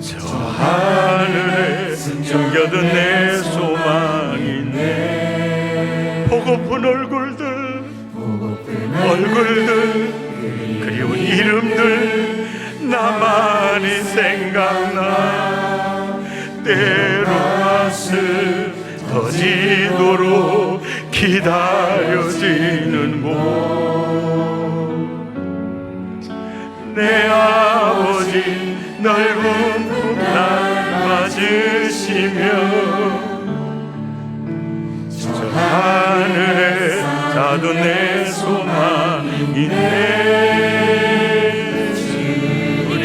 저 하늘에 숨겨둔 내 소망이네. 보고픈 얼굴들 그리운 이름들 나만이 생각나. 때로 가슴 터지도록 기다려지는 곳 내 아버지 넓은 품 날 맞으시며 저 하늘에 자도 내 소망이네. 주님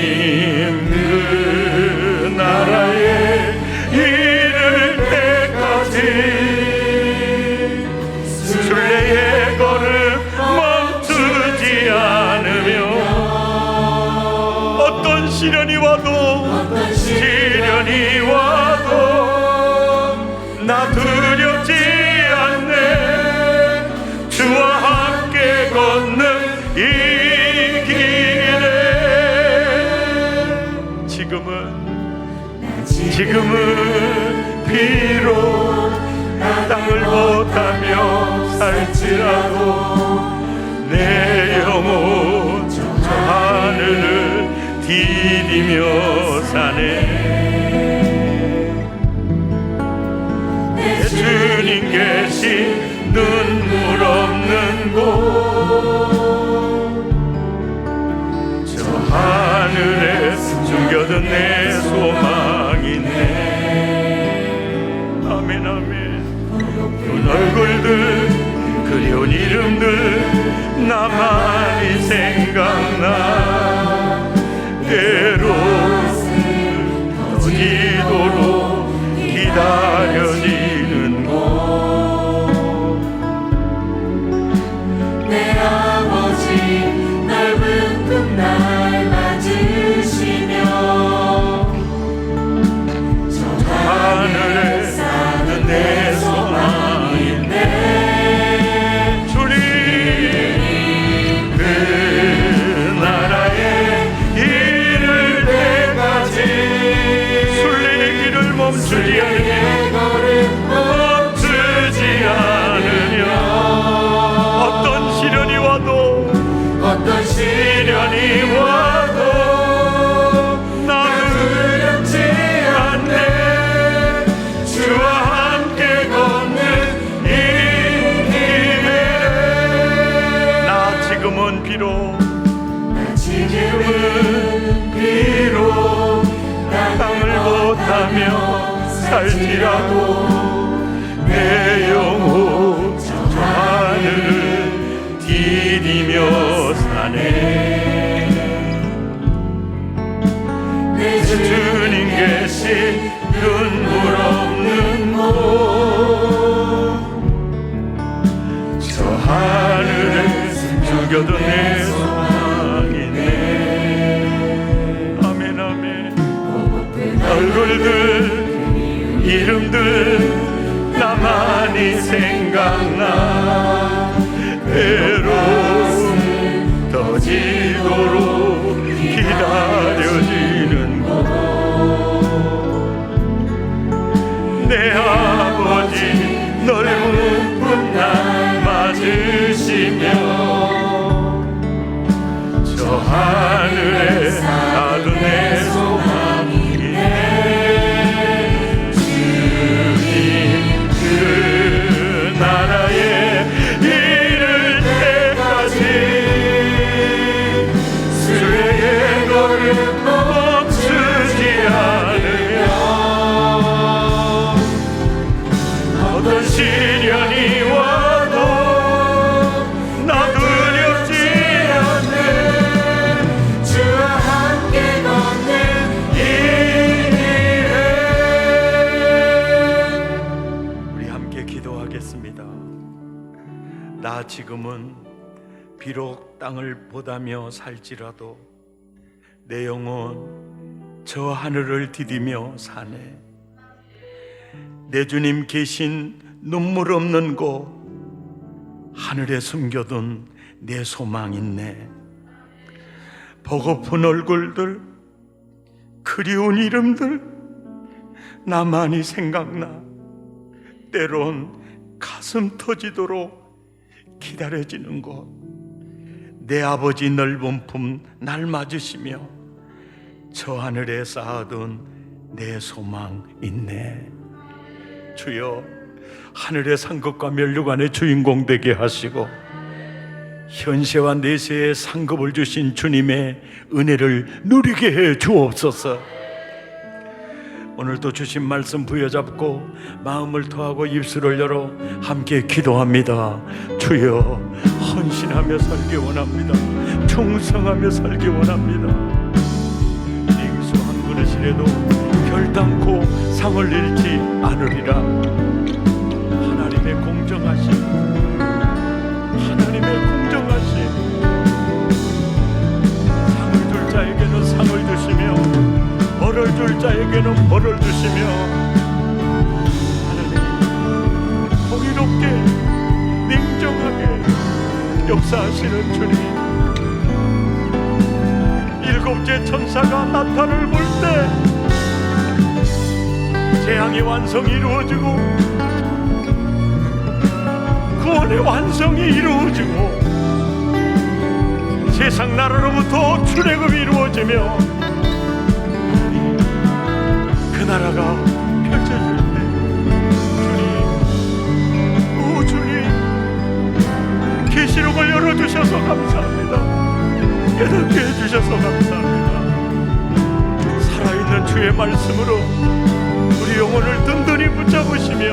그 나라에 이를 때까지 순례의 걸음 멈추지 않으며 어떤 시련이 와도 나 두렵지 않네. 주와 함께 걷는 이 길에 지금은 지금은 비록 땅을 못하며 살지라도 내 영혼 저 하늘을 디디며 사네. 내 주님 계신 눈물 없는 곳 저 하늘에 숨겨둔 내 소망이네. 아멘 아멘. 그 얼굴들 그리운 이름들 나만이 생각나. 때로는 터지도록 기다려지는 곳 내 아버지 넓은 품 날 맞으시며 저 하늘에 사는 내 소망인데 주님 그 나라에 이를 때까지 순례의 길을 멈추지 않으며 어떤 시련이 와도 나는 두렵지 않네. 주와 함께 걷는 이 길에 나 지금은 비록 땅을 못하며 살지라도 내 영혼 저 하늘을 디디며 사네. 내 주님 계신 눈물 없는 곳 저 하늘에 숨겨둔 내 소망이네. 아멘 아멘. 얼굴들 이름들 나만이 생각나. 때로는 터지도록 기다려지는 곳 내 아버지 넓은 품 날 맞으시며 저 하늘에 나도 내 소망이네. 주님 그 나라에 이를 때까지 순례의 걸음 멈추지 않으며 어떤 시련이 와도 나 두렵지 않네. 주와 함께 걷는 이 길에 우리 함께 기도하겠습니다. 나 지금은 비록 땅을 보다며 살지라도 내 영혼 저 하늘을 디디며 사네. 내 주님 계신 눈물 없는 곳 하늘에 숨겨둔 내 소망 있네. 보고픈 얼굴들 그리운 이름들 나만이 생각나. 때론 가슴 터지도록 기다려지는 곳 내 아버지 넓은 품 날 맞으시며 저 하늘에 쌓아둔 내 소망 있네. 주여 하늘의 상급과 면류관의 주인공 되게 하시고 현세와 내세의 상급을 주신 주님의 은혜를 누리게 해 주옵소서. 오늘도 주신 말씀 부여잡고 마음을 토하고 입술을 열어 함께 기도합니다. 주여 헌신하며 살기 원합니다. 충성하며 살기 원합니다. 빙수 한 그릇이라도 결단코 상을 잃지 않으리라. 하나님의 공정하심 상을 줄 자에게는 상을 주시며 벌을 줄 자에게는 벌을 주시며 하나님 공의롭게 냉정하게 역사하시는 주님, 일곱째 천사가 나타를 볼 때 재앙의 완성이 이루어지고 구원의 완성이 이루어지고 세상 나라로부터 출애굽이 이루어지며 그 나라가 펼쳐질 때 주님, 오 주님, 계시록을 열어주셔서 감사합니다. 깨닫게 해주셔서 감사합니다. 살아있는 주의 말씀으로 우리 영혼을 든든히 붙잡으시며